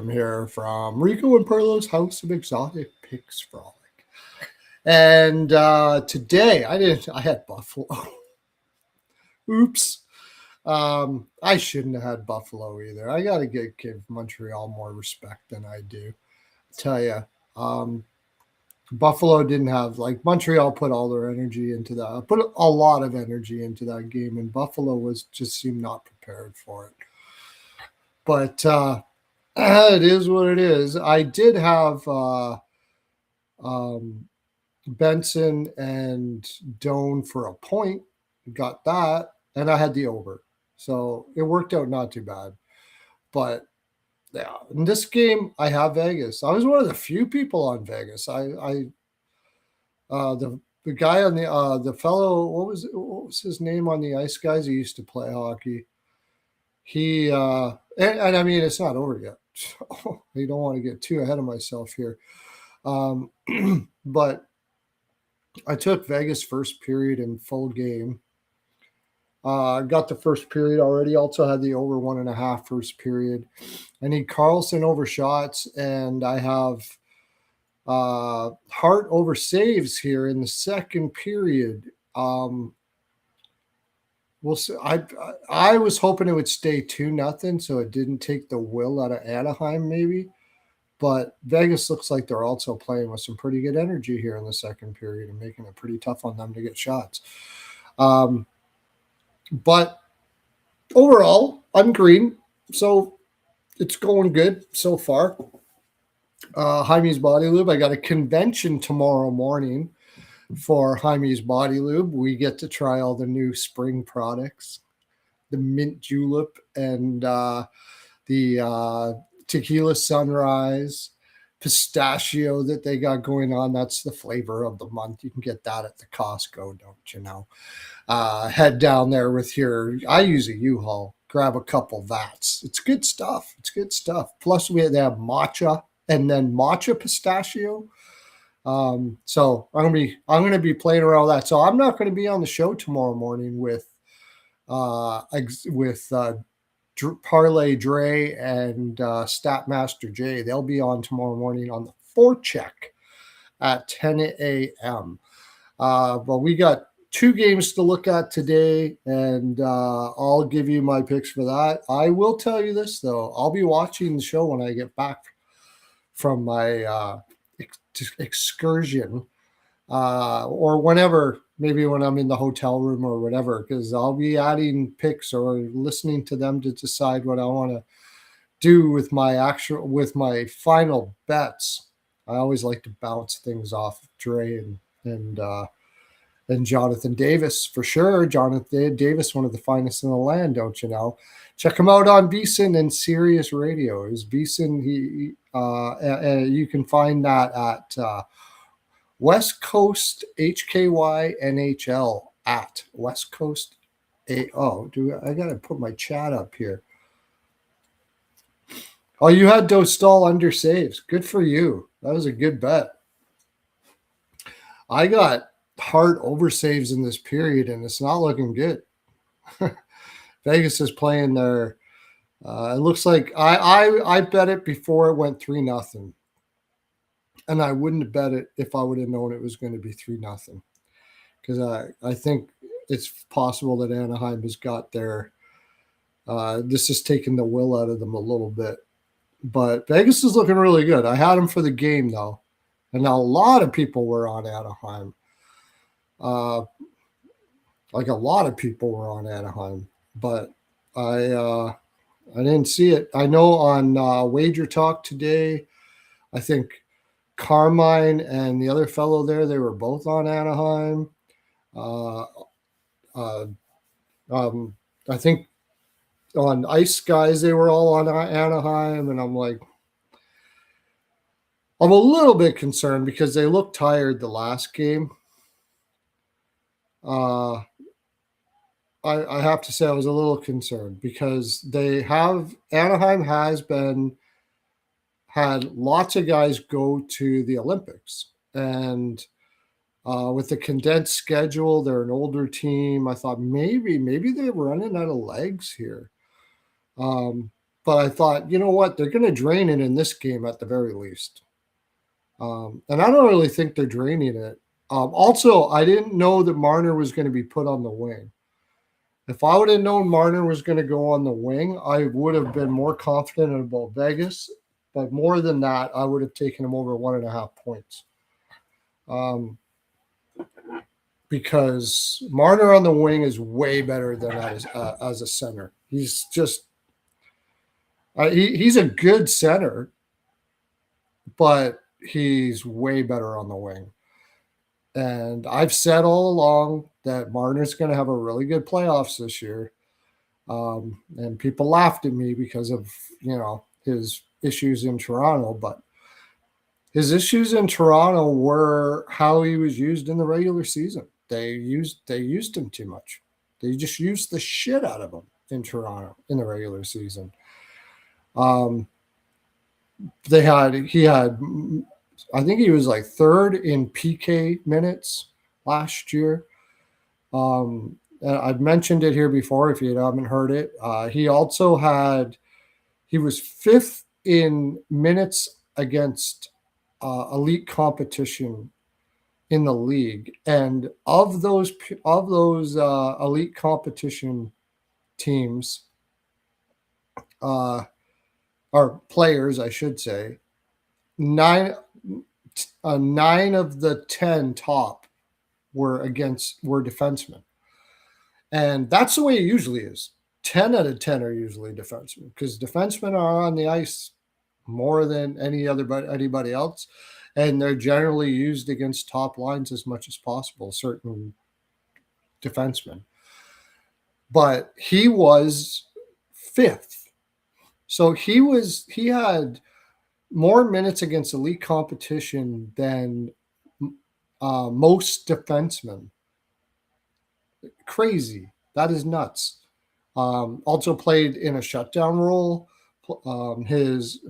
Graham here from Rico and Pearlo's House of Exotic Picks Frolic. And today I had Buffalo. Oops. I shouldn't have had Buffalo either. I got to give Montreal more respect than I do. I tell you, Buffalo didn't have, like, Montreal put all their energy into that, put a lot of energy into that game, and Buffalo just seemed not prepared for it. But it is what it is. I did have Benson and Doan for a point. Got that, and I had the over. So it worked out not too bad. But yeah, in this game, I have Vegas. I was one of the few people on Vegas. The guy on the fellow, what was his name on the ice guys? He used to play hockey. He and I mean, it's not over yet. So I don't want to get too ahead of myself here. But I took Vegas first period in full game. Got the first period already. Also had the over 1.5 first period. I need Carlson over shots, and I have Hart over saves here in the second period. We'll see. I was hoping it would stay 2-0, so it didn't take the will out of Anaheim, maybe. But Vegas looks like they're also playing with some pretty good energy here in the second period and making it pretty tough on them to get shots. But overall, I'm green, so it's going good so far. Hymes Body Lube. I got a convention tomorrow morning for Hymes Body Lube. We get to try all the new spring products, the mint julep and the tequila sunrise pistachio that they got going on. That's the flavor of the month. You can get that at the Costco, don't you know? Head down there with I use a U-Haul, grab a couple vats. It's good stuff. It's good stuff. Plus they have matcha and then matcha pistachio. So I'm gonna be playing around with that. So I'm not going to be on the show tomorrow morning with Parlay Dre and Statmaster J. They'll be on tomorrow morning on the forecheck at 10 a.m. But we got 2 games to look at today, and I'll give you my picks for that. I will tell you this, though. I'll be watching the show when I get back from my excursion or whenever, maybe when I'm in the hotel room or whatever, because I'll be adding picks or listening to them to decide what I want to do with my final bets. I always like to bounce things off Dre and Jonathan Davis, for sure. Jonathan Davis, one of the finest in the land, don't you know? Check him out on Beeson and Sirius Radio. Is Beeson? You can find that at West Coast HKY NHL at West Coast. I got to put my chat up here. Oh, you had Dostal under saves. Good for you. That was a good bet. I got Hart over saves in this period, and it's not looking good. Vegas is playing their. It looks like I bet it before it went 3-0, and I wouldn't have bet it if I would have known it was going to be 3-0, because I think it's possible that Anaheim has got their. This has taken the will out of them a little bit, but Vegas is looking really good. I had them for the game though, and now a lot of people were on Anaheim. Like a lot of people were on Anaheim, but I didn't see it. I know on Wager Talk today, I think Carmine and the other fellow there, they were both on Anaheim. I think on Ice Guys, they were all on Anaheim, and I'm like, I'm a little bit concerned because they looked tired the last game. I have to say I was a little concerned because Anaheim has had lots of guys go to the Olympics, and with the condensed schedule, they're an older team. I thought maybe they were running out of legs here. But I thought, you know what? They're going to drain it in this game at the very least. And I don't really think they're draining it. Also, I didn't know that Marner was going to be put on the wing. If I would have known Marner was going to go on the wing, I would have been more confident about Vegas. But more than that, I would have taken him over 1.5 points. Because Marner on the wing is way better than as a center. He's just he's a good center, but he's way better on the wing. And I've said all along that Marner's going to have a really good playoffs this year. And people laughed at me because of, his issues in Toronto. But his issues in Toronto were how he was used in the regular season. They used him too much. They just used the shit out of him in Toronto in the regular season. He had I think he was like third in PK minutes last year. I've mentioned it here before if you haven't heard it. He was fifth in minutes against elite competition in the league, and of those elite competition teams, or players, I should say, nine of the 10 top were defensemen. And that's the way it usually is. 10 out of 10 are usually defensemen because defensemen are on the ice more than anybody else. And they're generally used against top lines as much as possible, certain defensemen. But he was fifth. So he had more minutes against elite competition than most defensemen. Crazy. That is nuts. Also played in a shutdown role. His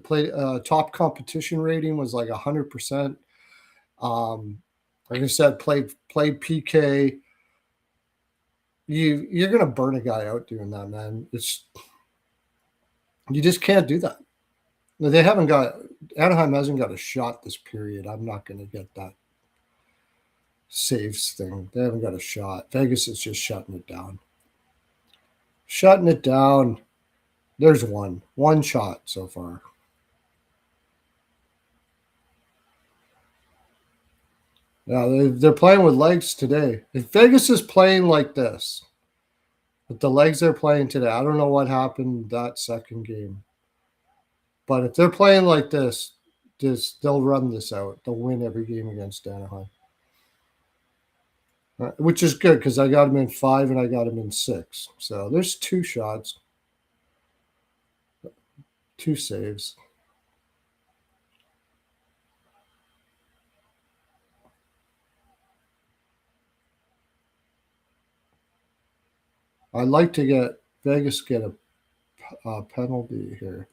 top competition rating was like 100%. Like I said, played PK. You're gonna burn a guy out doing that, man. You just can't do that. Anaheim hasn't got a shot this period. I'm not gonna get that saves thing. They haven't got a shot. Vegas is just shutting it down. Shutting it down. There's one shot so far. Yeah, they're playing with legs today. If Vegas is playing like this, with the legs they're playing today, I don't know what happened that second game. But if they're playing like this, they'll run this out. They'll win every game against Anaheim. Which is good because I got him in 5 and I got him in 6. So there's 2 shots, 2 saves. I'd like to get Vegas get a penalty here.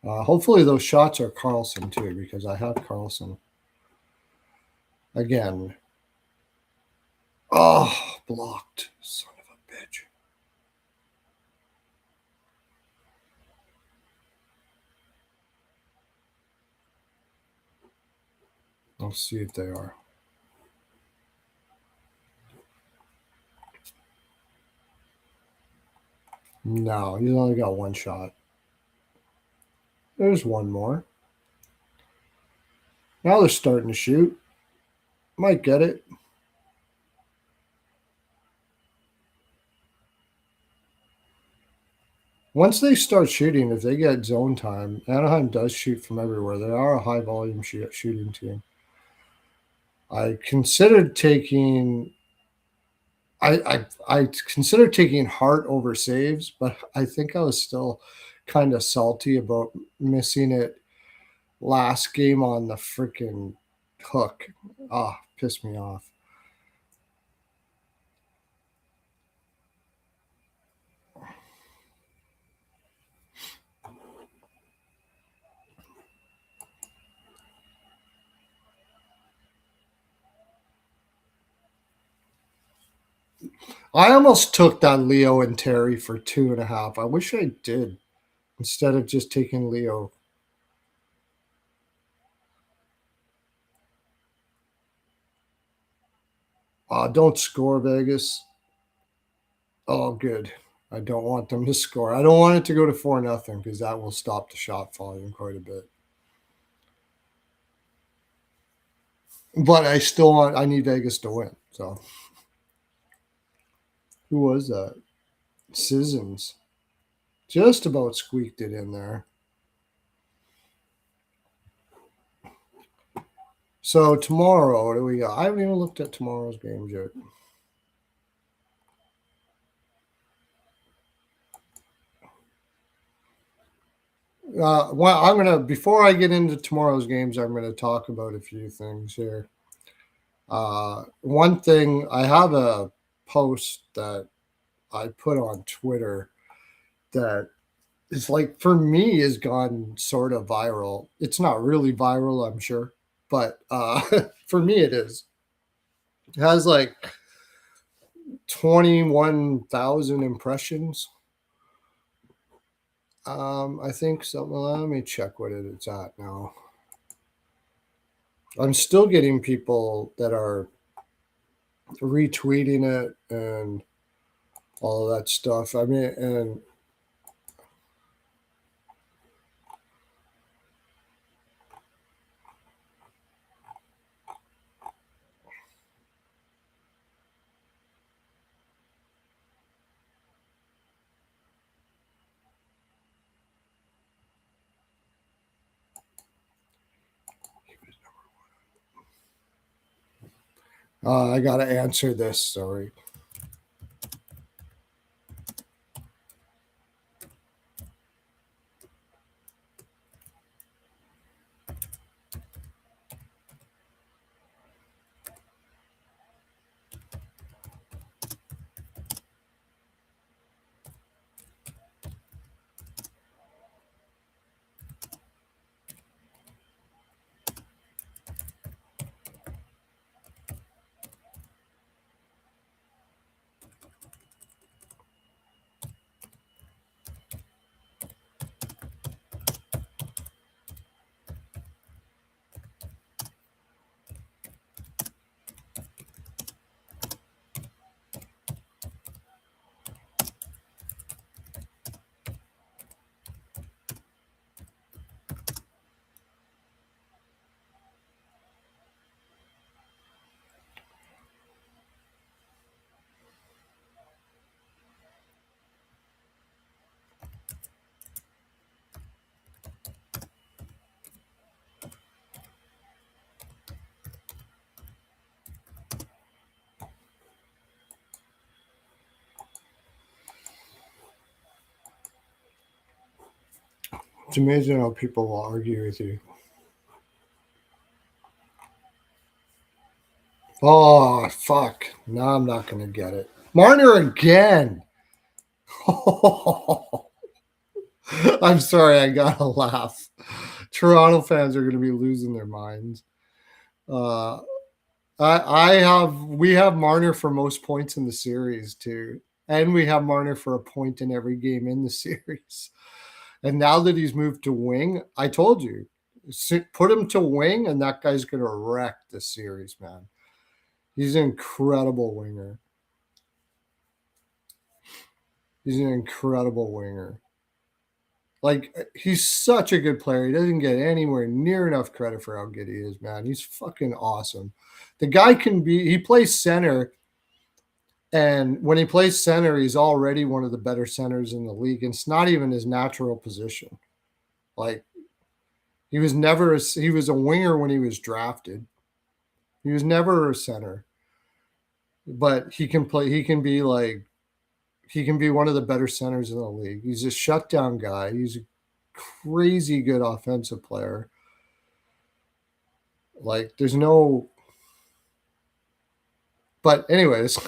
Hopefully those shots are Carlson too because I have Carlson. Again. Oh, blocked. Son of a bitch. Let's see if they are. No, he's only got 1 shot. There's 1 more. Now they're starting to shoot. Might get it. Once they start shooting, if they get zone time, Anaheim does shoot from everywhere. They are a high volume shooting team. I considered taking Hart over saves, but I think I was still kind of salty about missing it last game on the freaking hook. Pissed me off. I almost took that Leo and Terry for 2.5. I wish I did instead of just taking Leo. Don't score, Vegas. Oh, good. I don't want them to score. I don't want it to go to 4-0 because that will stop the shot volume quite a bit. But I still want. I need Vegas to win. So who was that? Sissons. Just about squeaked it in there. So tomorrow, what do we got? I haven't even looked at tomorrow's games yet. Well, I'm gonna before I get into tomorrow's games, I'm gonna talk about a few things here. One thing, I have a post that I put on Twitter that is like for me has gone sort of viral. It's not really viral, I'm sure, but for me it is. It has like 21,000 impressions. I think something. Let me check what it's at now. I'm still getting people that are retweeting it and all of that stuff. I mean, and I got to answer this. Sorry. It's amazing how people will argue with you. Oh, fuck. Now I'm not going to get it. Marner again. I'm sorry. I got to laugh. Toronto fans are going to be losing their minds. Uh, we have Marner for most points in the series too, and we have Marner for a point in every game in the series. And now that he's moved to wing, I told you, put him to wing, and that guy's going to wreck the series, man. He's an incredible winger. He's an incredible winger. Like, he's such a good player. He doesn't get anywhere near enough credit for how good he is, man. He's fucking awesome. The guy he plays center, and when he plays center, he's already one of the better centers in the league. And it's not even his natural position. Like, he was a winger when he was drafted. He was never a center. But he can be one of the better centers in the league. He's a shutdown guy. He's a crazy good offensive player. Like, there's no. But anyways,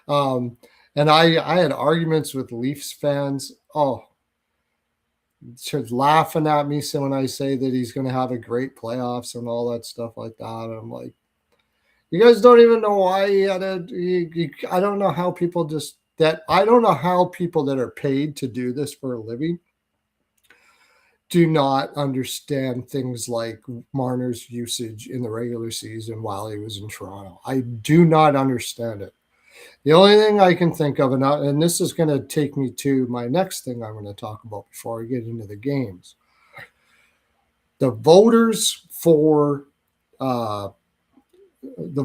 and I had arguments with Leafs fans. Oh, just laughing at me so when I say that he's going to have a great playoffs and all that stuff like that. And I'm like, You guys don't even know why he had I don't know how people I don't know how people that are paid to do this for a living do not understand things like Marner's usage in the regular season while he was in Toronto. I do not understand it. The only thing I can think of, and this is going to take me to my next thing I'm going to talk about before I get into the games. The voters for uh, the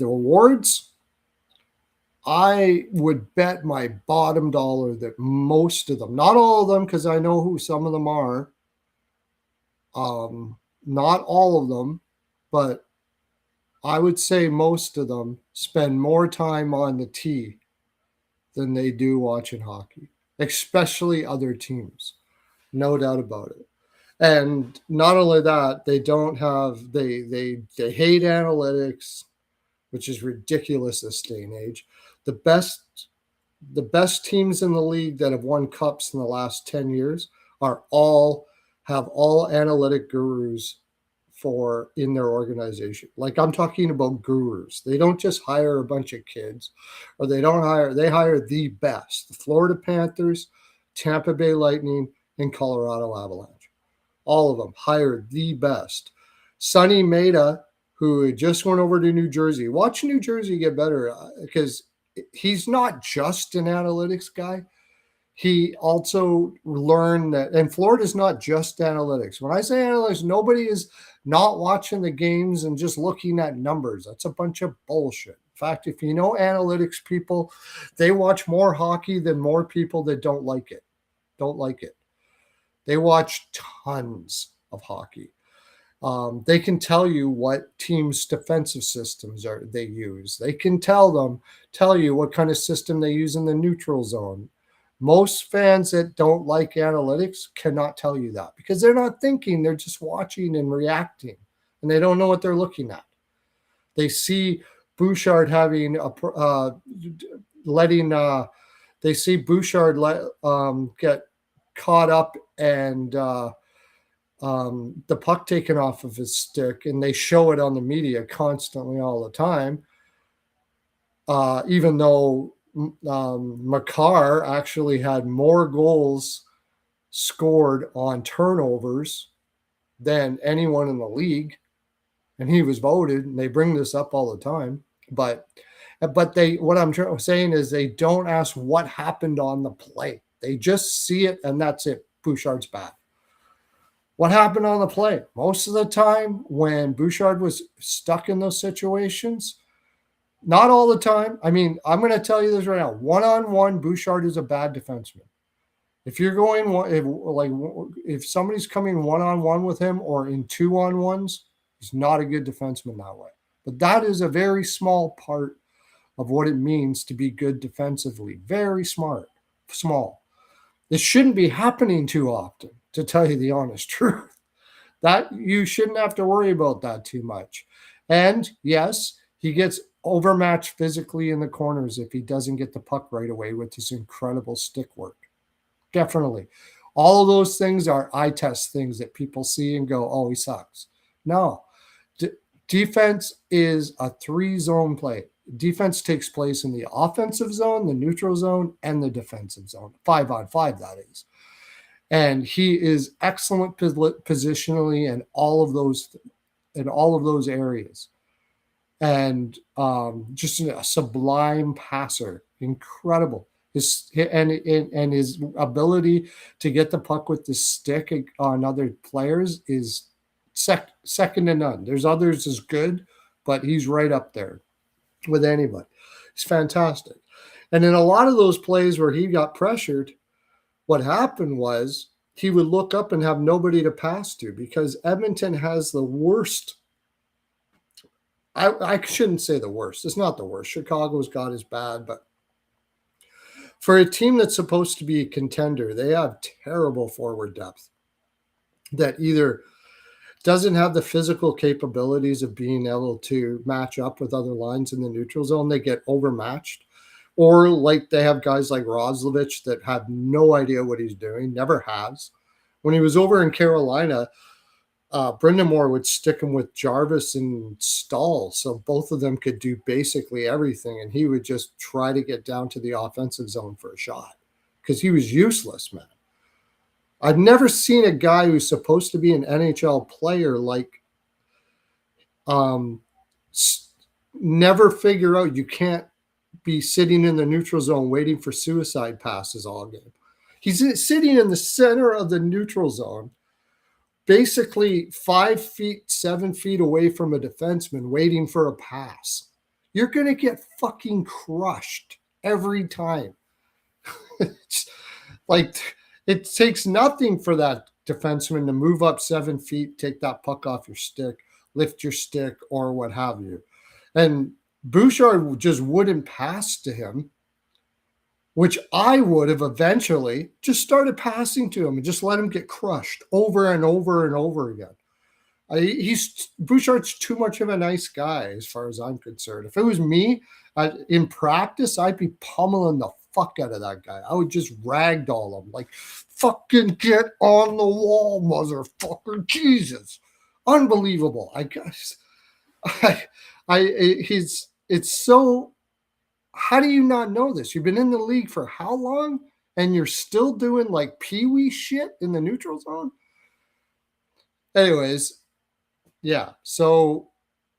awards, I would bet my bottom dollar that most of them, not all of them, because I know who some of them are, not all of them, but I would say most of them spend more time on the tee than they do watching hockey, especially other teams. No doubt about it. And not only that, they don't have they hate analytics, which is ridiculous this day and age. The best teams in the league that have won cups in the last 10 years have all analytic gurus for in their organization. Like, I'm talking about gurus. They don't just hire a bunch of kids, or they hire the best. The Florida Panthers, Tampa Bay Lightning, and Colorado Avalanche. All of them hired the best. Sonny Maeda, who just went over to New Jersey. Watch New Jersey get better, because he's not just an analytics guy. He also learned that, and Florida's not just analytics. When I say analytics, nobody is not watching the games and just looking at numbers. That's a bunch of bullshit. In fact, if you know analytics people, they watch more hockey than more people that don't like it. They watch tons of hockey. They can tell you what teams' defensive systems they use. They can tell you what kind of system they use in the neutral zone. Most fans that don't like analytics cannot tell you that, because they're not thinking, they're just watching and reacting, and they don't know what they're looking at. They see Bouchard they see Bouchard get caught up and the puck taken off of his stick, and they show it on the media constantly all the time, even though Makar actually had more goals scored on turnovers than anyone in the league, and he was voted, and they bring this up all the time. But what I'm saying is, they don't ask what happened on the play. They just see it, and that's it. Bouchard's bad. What happened on the play? Most of the time when Bouchard was stuck in those situations, not all the time. I mean, I'm going to tell you this right now. One-on-one, Bouchard is a bad defenseman. If you're going, if somebody's coming one-on-one with him or in two-on-ones, he's not a good defenseman that way. But that is a very small part of what it means to be good defensively. Very small. This shouldn't be happening too often, to tell you the honest truth. That you shouldn't have to worry about that too much. And yes, he gets overmatched physically in the corners if he doesn't get the puck right away with his incredible stick work. Definitely. All of those things are eye test things that people see and go, oh, he sucks. No. Defense is a 3-zone play. Defense takes place in the offensive zone, the neutral zone, and the defensive zone. 5-on-5, that is. And he is excellent positionally in all of those areas. And just a sublime passer. Incredible. His ability to get the puck with the stick on other players is second to none. There's others as good, but he's right up there with anybody. He's fantastic. And in a lot of those plays where he got pressured, what happened was he would look up and have nobody to pass to, because Edmonton has the worst. I shouldn't say the worst. It's not the worst. Chicago's got as bad, but for a team that's supposed to be a contender, they have terrible forward depth that either doesn't have the physical capabilities of being able to match up with other lines in the neutral zone. They get overmatched. Or like they have guys like Roslovich that have no idea what he's doing, never has. When he was over in Carolina, Brendan Moore would stick him with Jarvis and Stahl, so both of them could do basically everything, and he would just try to get down to the offensive zone for a shot because he was useless, man. I've never seen a guy who's supposed to be an NHL player never figure out you can't be sitting in the neutral zone waiting for suicide passes all game. He's sitting in the center of the neutral zone, basically 5 feet, 7 feet away from a defenseman waiting for a pass. You're going to get fucking crushed every time. It's like it takes nothing for that defenseman to move up 7 feet, take that puck off your stick, lift your stick, or what have you. And Bouchard just wouldn't pass to him, which I would have eventually just started passing to him and just let him get crushed over and over and over again. Bouchard's too much of a nice guy as far as I'm concerned. If it was me in practice, I'd be pummeling the fuck out of that guy. I would just ragdoll him like, fucking get on the wall, motherfucker. Jesus. Unbelievable. I guess. It's so, how do you not know this? You've been in the league for how long? And you're still doing like pee-wee shit in the neutral zone? Anyways, yeah. So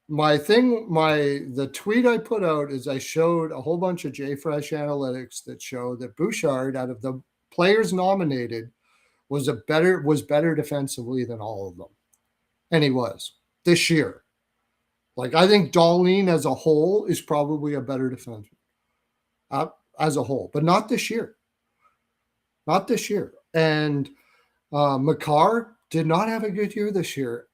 the tweet I put out is I showed a whole bunch of JFresh analytics that show that Bouchard, out of the players nominated, was better defensively than all of them. And he was this year. Like, I think Dahlin as a whole is probably a better defenseman as a whole, but not this year. Not this year. And Makar did not have a good year this year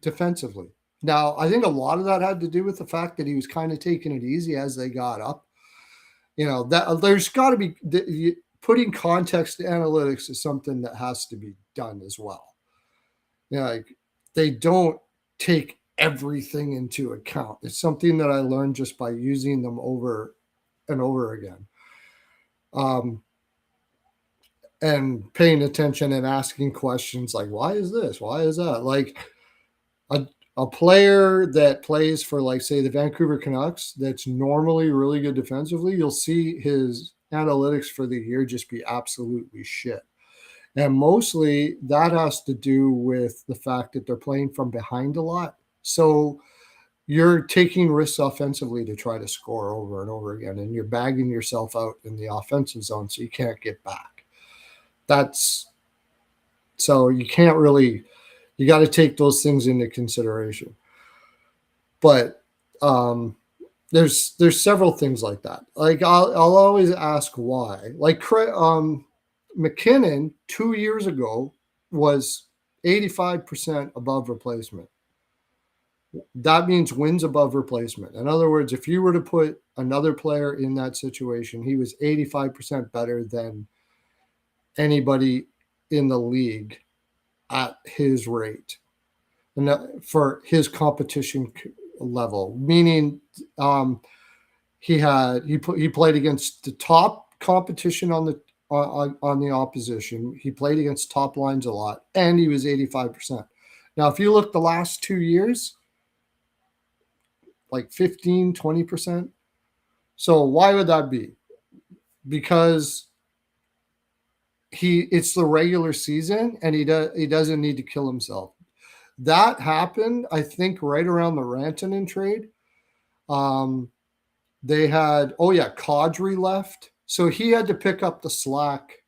defensively. Now, I think a lot of that had to do with the fact that he was kind of taking it easy as they got up. You know, that there's got to be putting context to analytics is something that has to be done as well. You know, like, they don't take everything into account. It's something that I learned just by using them over and over again. And paying attention and asking questions like, why is this? Why is that? Like a player that plays for, like, say, the Vancouver Canucks that's normally really good defensively, you'll see his analytics for the year just be absolutely shit. And mostly that has to do with the fact that they're playing from behind a lot. So you're taking risks offensively to try to score over and over again, and you're bagging yourself out in the offensive zone so you can't get back. So you can't really, you got to take those things into consideration. But there's several things like that. Like I'll always ask why. Like McKinnon 2 years ago was 85% above replacement. That means wins above replacement. In other words, if you were to put another player in that situation, he was 85% better than anybody in the league at his rate and for his competition level. Meaning, he played against the top competition on the opposition. He played against top lines a lot, and he was 85%. Now, if you look the last 2 years, like 15, 20%. So why would that be? Because it's the regular season and he doesn't need to kill himself. That happened, I think, right around the Rantanen trade. They had, Kadri left. So he had to pick up the slack,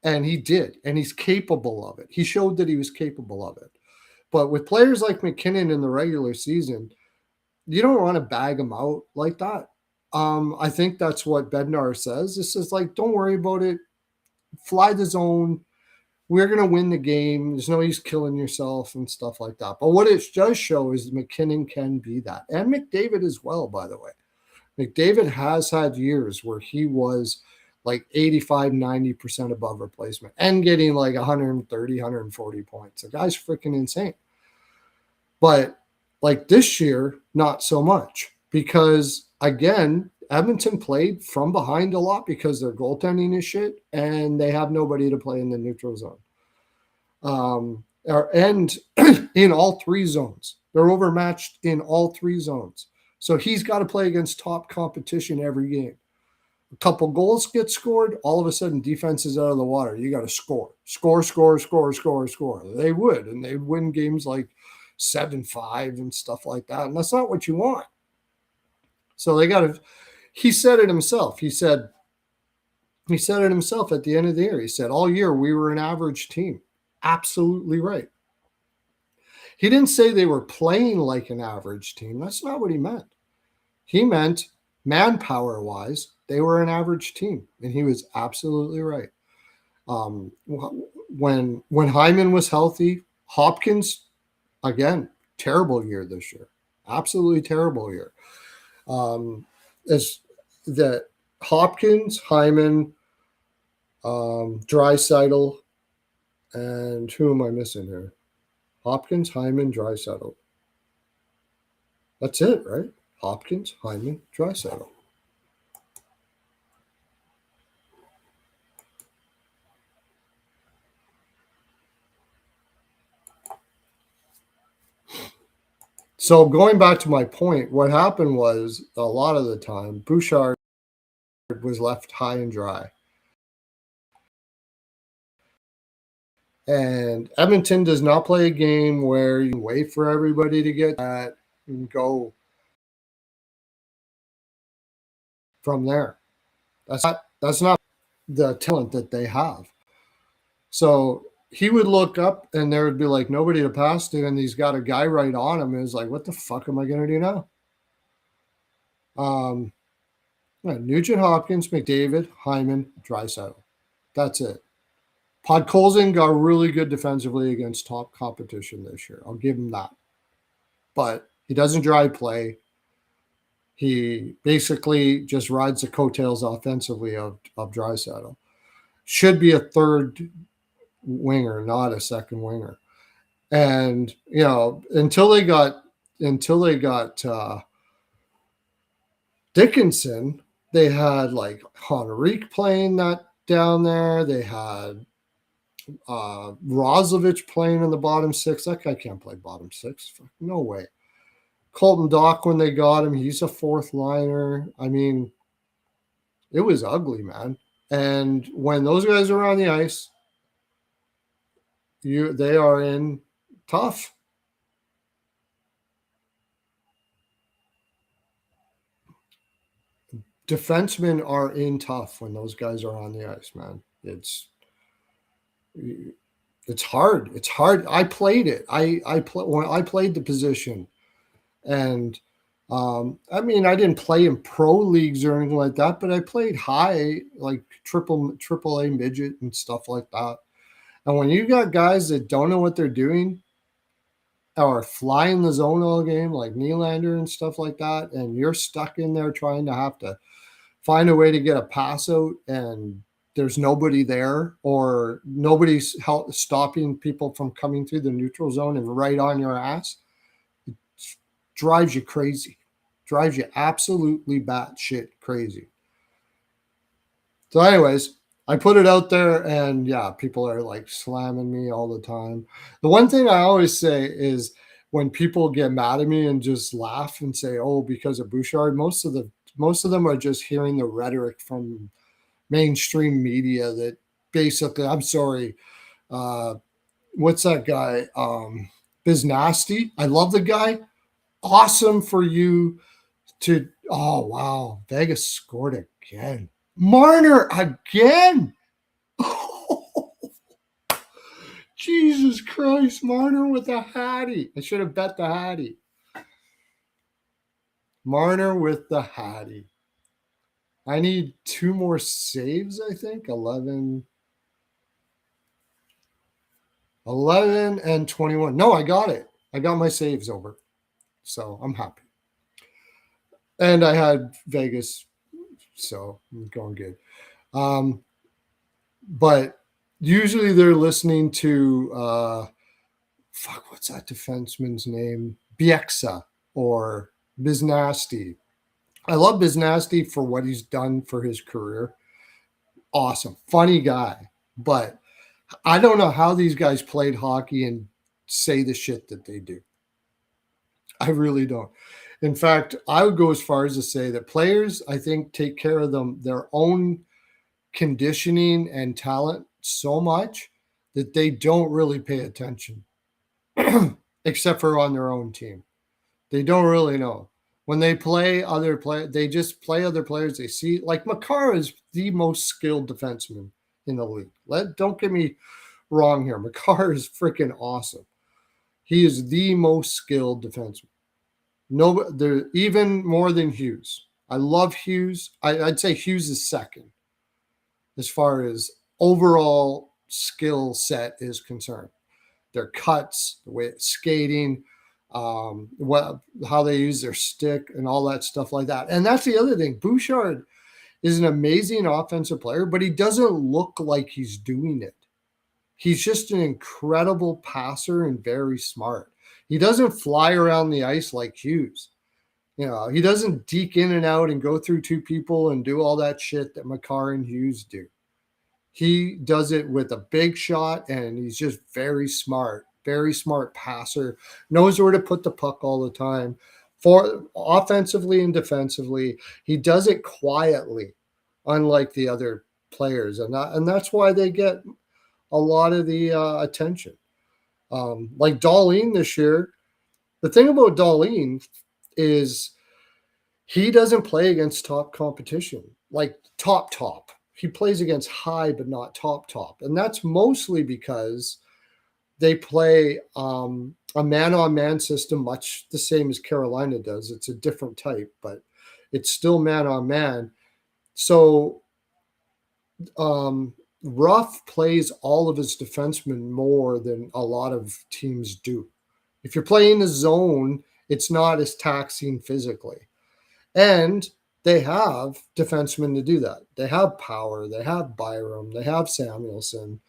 and he did, and he's capable of it. He showed that he was capable of it. But with players like McKinnon in the regular season, you don't want to bag them out like that. I think that's what Bednar says. This is like, don't worry about it. Fly the zone. We're going to win the game. There's no use killing yourself and stuff like that. But what it does show is McKinnon can be that. And McDavid as well, by the way. McDavid has had years where he was like 85, 90% above replacement and getting like 130, 140 points. The guy's freaking insane. But like this year, not so much because, again, Edmonton played from behind a lot because their goaltending is shit and they have nobody to play in the neutral zone. and in all three zones. They're overmatched in all three zones. So he's got to play against top competition every game. A couple goals get scored, all of a sudden defense is out of the water. You got to score. They would, and they'd win games like 7-5 and stuff like that. And that's not what you want. So they got to, he said it himself. He said it himself at the end of the year. He said, all year we were an average team. Absolutely right. He didn't say they were playing like an average team. That's not what he meant. He meant manpower wise, they were an average team, and he was absolutely right. When Hyman was healthy, Hopkins, again, terrible year this year, absolutely terrible year. As that Hopkins, Hyman, Draisaitl, and who am I missing here? Hopkins, Hyman, Draisaitl. That's it, right? Hopkins, Hyman, Draisaitl. So going back to my point, what happened was a lot of the time, Bouchard was left high and dry. And Edmonton does not play a game where you wait for everybody to get that and go from there. That's not the talent that they have. So he would look up and there would be like nobody to pass to, and he's got a guy right on him. And it's like, what the fuck am I going to do now? Nugent Hopkins, McDavid, Hyman, Draisaitl. That's it. Podkolzin got really good defensively against top competition this year. I'll give him that. But he doesn't drive play. He basically just rides the coattails offensively of Draisaitl. Should be a third winger, not a second winger. And until they got Dickinson, they had like Henrique playing that down there. They had Roslovic playing in the bottom six. That guy can't play bottom six. No way. Colton Dach, when they got him, he's a fourth liner. I mean, it was ugly, man. And when those guys are on the ice, they are in tough. Defensemen are in tough when those guys are on the ice, man. It's hard. It's hard. I played it. When I played the position, and I mean, I didn't play in pro leagues or anything like that, but I played high, like triple A midget and stuff like that. And when you got guys that don't know what they're doing or flying the zone all game, like Nylander and stuff like that, and you're stuck in there trying to have to find a way to get a pass out, and there's nobody there, or nobody's stopping people from coming through the neutral zone and right on your ass, it drives you crazy. Drives you absolutely batshit crazy. So anyways, I put it out there, and yeah, people are like slamming me all the time. The one thing I always say is when people get mad at me and just laugh and say, oh, because of Bouchard, most of them are just hearing the rhetoric from mainstream media that basically, I'm sorry, what's that guy? Biznasty. I love the guy. Awesome for you to, oh, wow. Vegas scored again. Marner again. Jesus Christ, Marner with a hattie. I should have bet the hattie. Marner with the hattie. I need 2 more saves, I think. 11 and 21. No, I got it. I got my saves over. So I'm happy. And I had Vegas, so I'm going good. But usually they're listening to, what's that defenseman's name? Bieksa or Biznasty. I love Biznasty for what he's done for his career. Awesome. Funny guy. But I don't know how these guys played hockey and say the shit that they do. I really don't. In fact, I would go as far as to say that players, I think, take care of their own conditioning and talent so much that they don't really pay attention, except for on their own team. They don't really know. When they play other players, they just play other players. They see, like Makar is the most skilled defenseman in the league. Don't get me wrong here. Makar is freaking awesome. He is the most skilled defenseman. No, they're even more than Hughes. I love Hughes. I'd say Hughes is second as far as overall skill set is concerned. Their cuts, the way it's skating, how they use their stick, and all that stuff like that. And that's the other thing. Bouchard is an amazing offensive player, but he doesn't look like he's doing it. He's just an incredible passer and very smart. He doesn't fly around the ice like Hughes. He doesn't deke in and out and go through two people and do all that shit that Makar and Hughes do. He does it with a big shot, and he's just very smart passer, knows where to put the puck all the time. For offensively and defensively, he does it quietly, unlike the other players, and that's why they get a lot of the attention. Like Dahlin this year, the thing about Dahlin is he doesn't play against top competition, like top. He plays against high, but not top. And that's mostly because they play a man-on-man system, much the same as Carolina does. It's a different type, but it's still man-on-man. So Ruff plays all of his defensemen more than a lot of teams do. If you're playing the zone, it's not as taxing physically. And they have defensemen to do that. They have Power. They have Byram. They have Samuelson.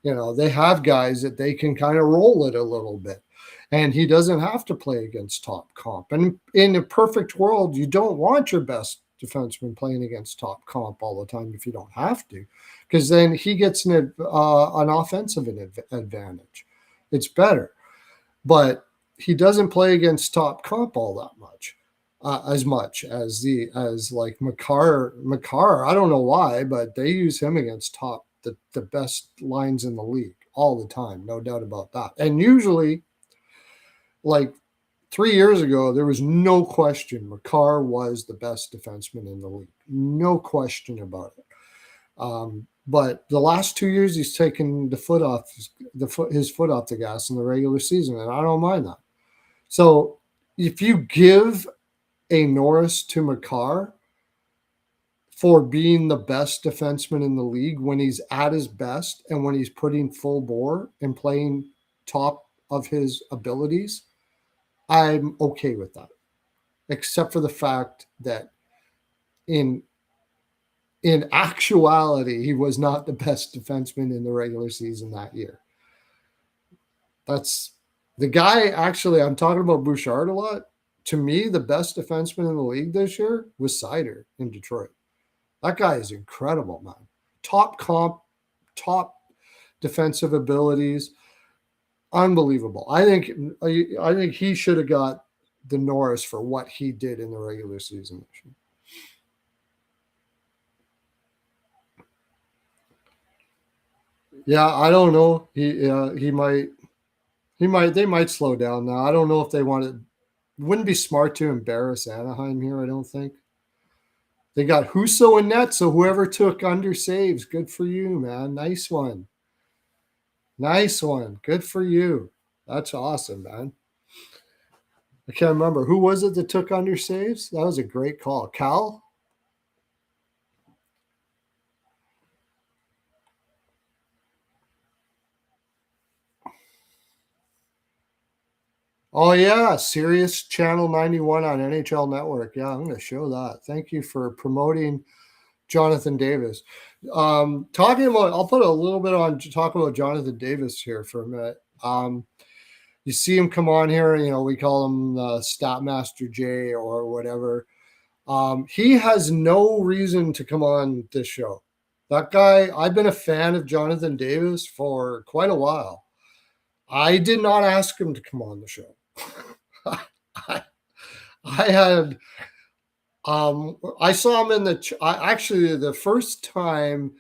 They have guys that they can kind of roll it a little bit. And he doesn't have to play against top comp. And in a perfect world, you don't want your best defenseman playing against top comp all the time if you don't have to, because then he gets an offensive advantage. It's better. But he doesn't play against top comp all that much. As much as like Makar. I don't know why, but they use him against the best lines in the league all the time, no doubt about that. And usually, like 3 years ago, there was no question Makar was the best defenseman in the league, no question about it. But the last 2 years, he's taken his foot off the gas in the regular season, and I don't mind that. So if you give a Norris to Makar for being the best defenseman in the league when he's at his best and when he's putting full bore and playing top of his abilities, I'm okay with that. Except for the fact that in actuality, he was not the best defenseman in the regular season that year. That's the guy. Actually, I'm talking about Bouchard a lot. To me, the best defenseman in the league this year was Seider in Detroit. That guy is incredible, man. Top comp, top defensive abilities, unbelievable. I think he should have got the Norris for what he did in the regular season this year. Yeah, I don't know. They might slow down now. I don't know if they want to. Wouldn't be smart to embarrass Anaheim here, I don't think. They got Husso and net, so whoever took under saves, good for you, man. Nice one. Good for you. That's awesome, man. I can't remember. Who was it that took under saves? That was a great call. Cal? Oh, yeah. Sirius Channel 91 on NHL Network. Yeah, I'm going to show that. Thank you for promoting Jonathan Davis. Talking about, I'll put a little bit on to talk about Jonathan Davis here for a minute. You see him come on here, we call him Statmaster J or whatever. He has no reason to come on this show. That guy, I've been a fan of Jonathan Davis for quite a while. I did not ask him to come on the show. I, I had I saw him in actually the first time.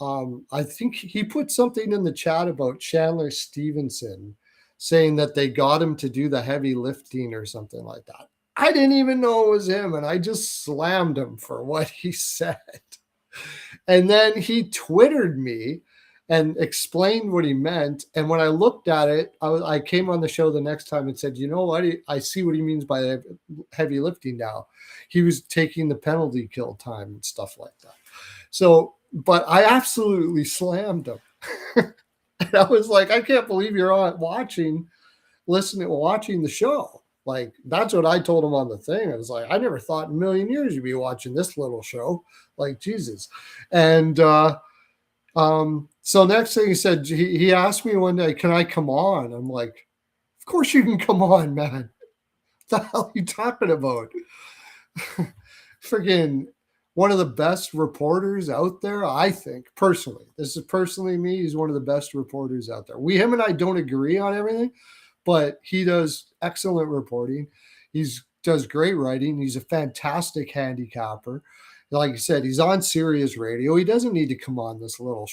I think he put something in the chat about Chandler Stevenson, saying that they got him to do the heavy lifting or something like that. I didn't even know it was him, and I just slammed him for what he said. And then he Twittered me and explained what he meant. And when I looked at it, I came on the show the next time and said, you know what? I see what he means by heavy lifting now. He was taking the penalty kill time and stuff like that. So, but I absolutely slammed him. And I was like, I can't believe you're on watching the show. Like, that's what I told him on the thing. I was like, I never thought in a million years you'd be watching this little show. Like, Jesus. And so next thing he said, he asked me one day, can I come on? I'm like, of course you can come on, man. What the hell are you talking about? Freaking one of the best reporters out there, I think, personally. This is personally me. He's one of the best reporters out there. Him and I don't agree on everything, but he does excellent reporting. He does great writing. He's a fantastic handicapper. Like I said, he's on Sirius Radio. He doesn't need to come on this little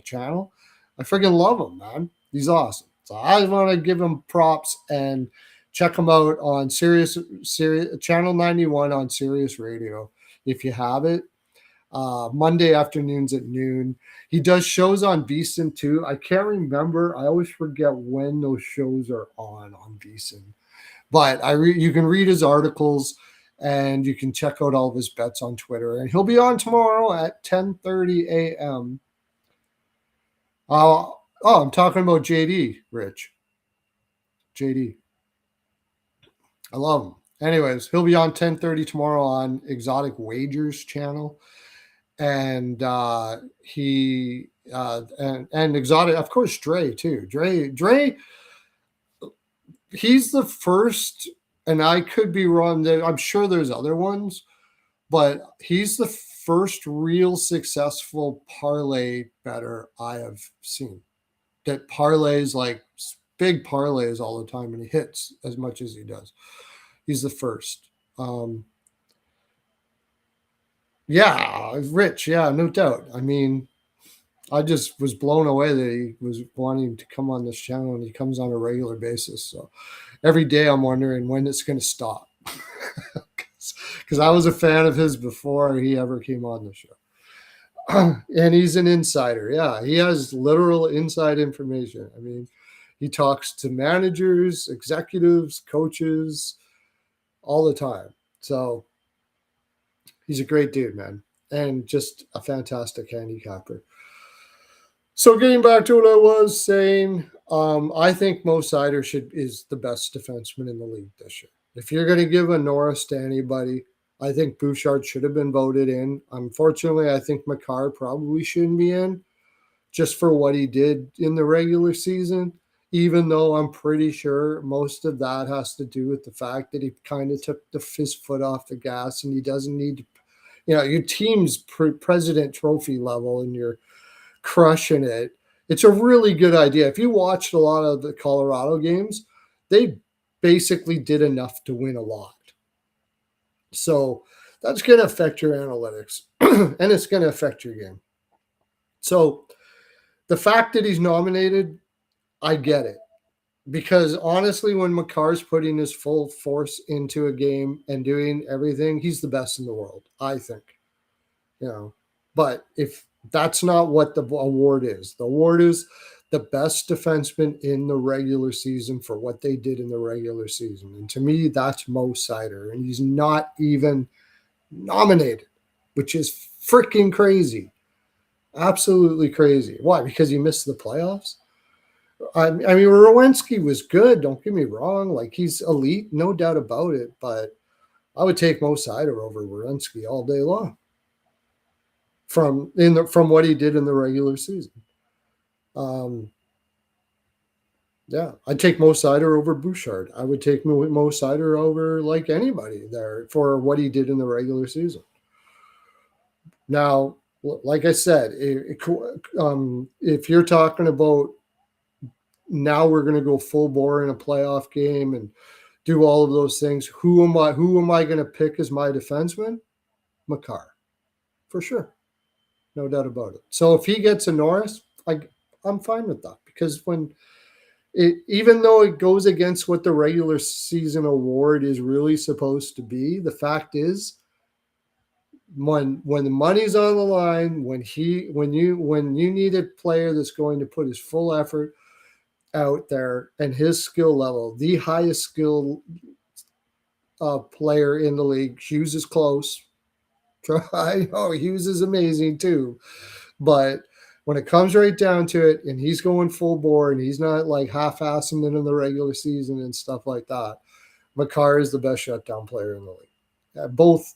channel. I freaking love him, man. He's awesome. So I want to give him props and check him out on Sirius Channel 91 on Sirius Radio if you have it. Monday afternoons at noon. He does shows on VSiN too. I can't remember. I always forget when those shows are on VSiN. But you can read his articles and you can check out all of his bets on Twitter. And he'll be on tomorrow at 10:30 a.m. I'm talking about JD, Rich. JD. I love him. Anyways, he'll be on 10:30 tomorrow on Exotic Wagers channel. And he and Exotic, of course, Dre too. Dre, he's the first, and I could be wrong. I'm sure there's other ones, but he's the first real successful parlay bettor I have seen that parlays like big parlays all the time, and he hits as much as he does. He's the first. Yeah, Rich. Yeah, no doubt. I mean, I just was blown away that he was wanting to come on this channel, and he comes on a regular basis. So every day I'm wondering when it's going to stop. Because I was a fan of his before he ever came on the show. And he's an insider. Yeah, he has literal inside information. I mean, he talks to managers, executives, coaches all the time. So he's a great dude, man, and just a fantastic handicapper. So getting back to what I was saying, I think Mo Seider is the best defenseman in the league this year. If you're going to give a Norris to anybody, I think Bouchard should have been voted in. Unfortunately, I think Makar probably shouldn't be in just for what he did in the regular season, even though I'm pretty sure most of that has to do with the fact that he kind of took his foot off the gas, and he doesn't need to, your team's president trophy level and you're crushing it. It's a really good idea. If you watched a lot of the Colorado games, they basically did enough to win a lot. So that's going to affect your analytics and it's going to affect your game. So the fact that he's nominated, I get it. Because honestly, when Makar's putting his full force into a game and doing everything, he's the best in the world, I think. But if that's not what the award is, the award is the best defenseman in the regular season for what they did in the regular season. And to me, that's Mo Seider. And he's not even nominated, which is freaking crazy. Absolutely crazy. Why? Because he missed the playoffs? I mean, Rowensky was good. Don't get me wrong. Like, he's elite, no doubt about it. But I would take Mo Seider over Rowensky all day long from what he did in the regular season. Yeah, I'd take Mo Seider over Bouchard. I would take Mo Seider over like anybody there for what he did in the regular season. Now, like I said, if you're talking about now we're going to go full bore in a playoff game and do all of those things, who am I going to pick as my defenseman? Makar, for sure. No doubt about it. So if he gets a Norris, I'm fine with that, because even though it goes against what the regular season award is really supposed to be, the fact is, when the money's on the line, when you need a player that's going to put his full effort out there, and his skill level, the highest skill player in the league, Hughes is close. I know Hughes is amazing too, but when it comes right down to it, and he's going full bore, and he's not like half-assing it in the regular season and stuff like that, Makar is the best shutdown player in the league, both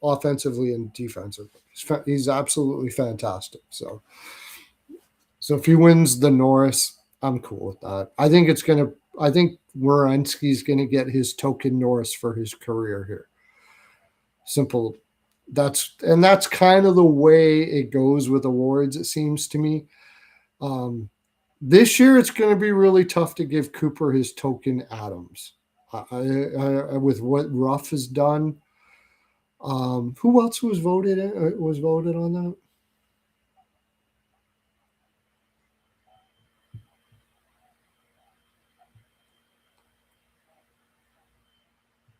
offensively and defensively. He's absolutely fantastic. So if he wins the Norris, I'm cool with that. I think Werenski's gonna get his token Norris for his career here. Simple. That's kind of the way it goes with awards, it seems to me. This year, it's going to be really tough to give Cooper his token Adams. With what Ruff has done, who else was voted on that?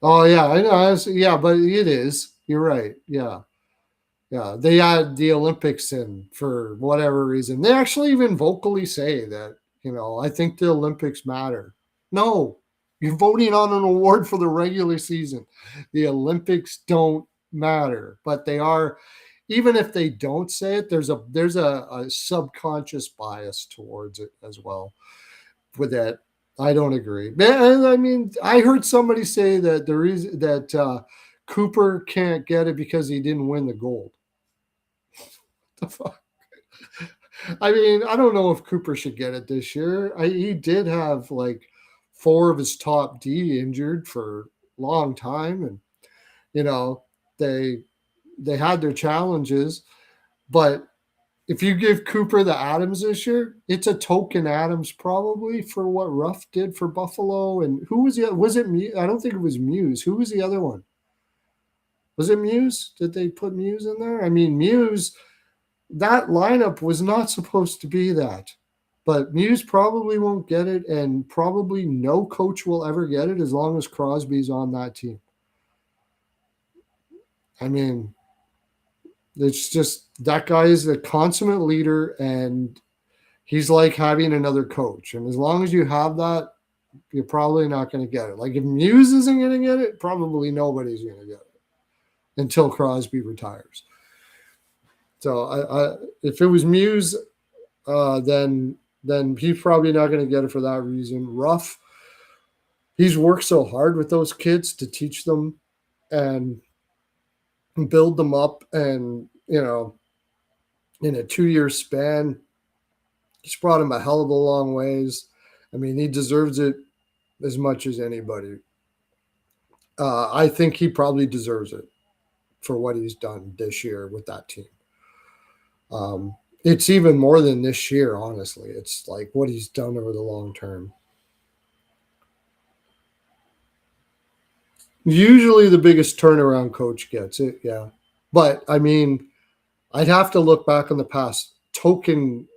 Oh yeah, I know. Yeah, but it is. You're right. Yeah. Yeah, they add the Olympics in for whatever reason. They actually even vocally say that, I think the Olympics matter. No, you're voting on an award for the regular season. The Olympics don't matter, but they are. Even if they don't say it, there's a subconscious bias towards it as well. With that, I don't agree. I mean, I heard somebody say that the reason that Cooper can't get it because he didn't win the gold. The fuck? I mean, I don't know if Cooper should get it this year. He did have like 4 of his top D injured for a long time, and they had their challenges. But if you give Cooper the Adams this year, it's a token Adams probably for what Ruff did for Buffalo. And who was the? Was it me? I don't think it was Muse. Who was the other one? Was it Muse? Did they put Muse in there? I mean, Muse. That lineup was not supposed to be that. But Muse probably won't get it, and probably no coach will ever get it as long as Crosby's on that team. I mean, it's just that guy is a consummate leader, and he's like having another coach. And as long as you have that, you're probably not going to get it. Like if Muse isn't going to get it, probably nobody's going to get it until Crosby retires. So if it was Muse, then he's probably not going to get it for that reason. Ruff, he's worked so hard with those kids to teach them and build them up, and in a 2-year span, he's brought him a hell of a long ways. I mean, he deserves it as much as anybody. I think he probably deserves it for what he's done this year with that team. It's even more than this year, honestly. It's like what he's done over the long term. Usually the biggest turnaround coach gets it, yeah. But I mean, I'd have to look back on the past. Token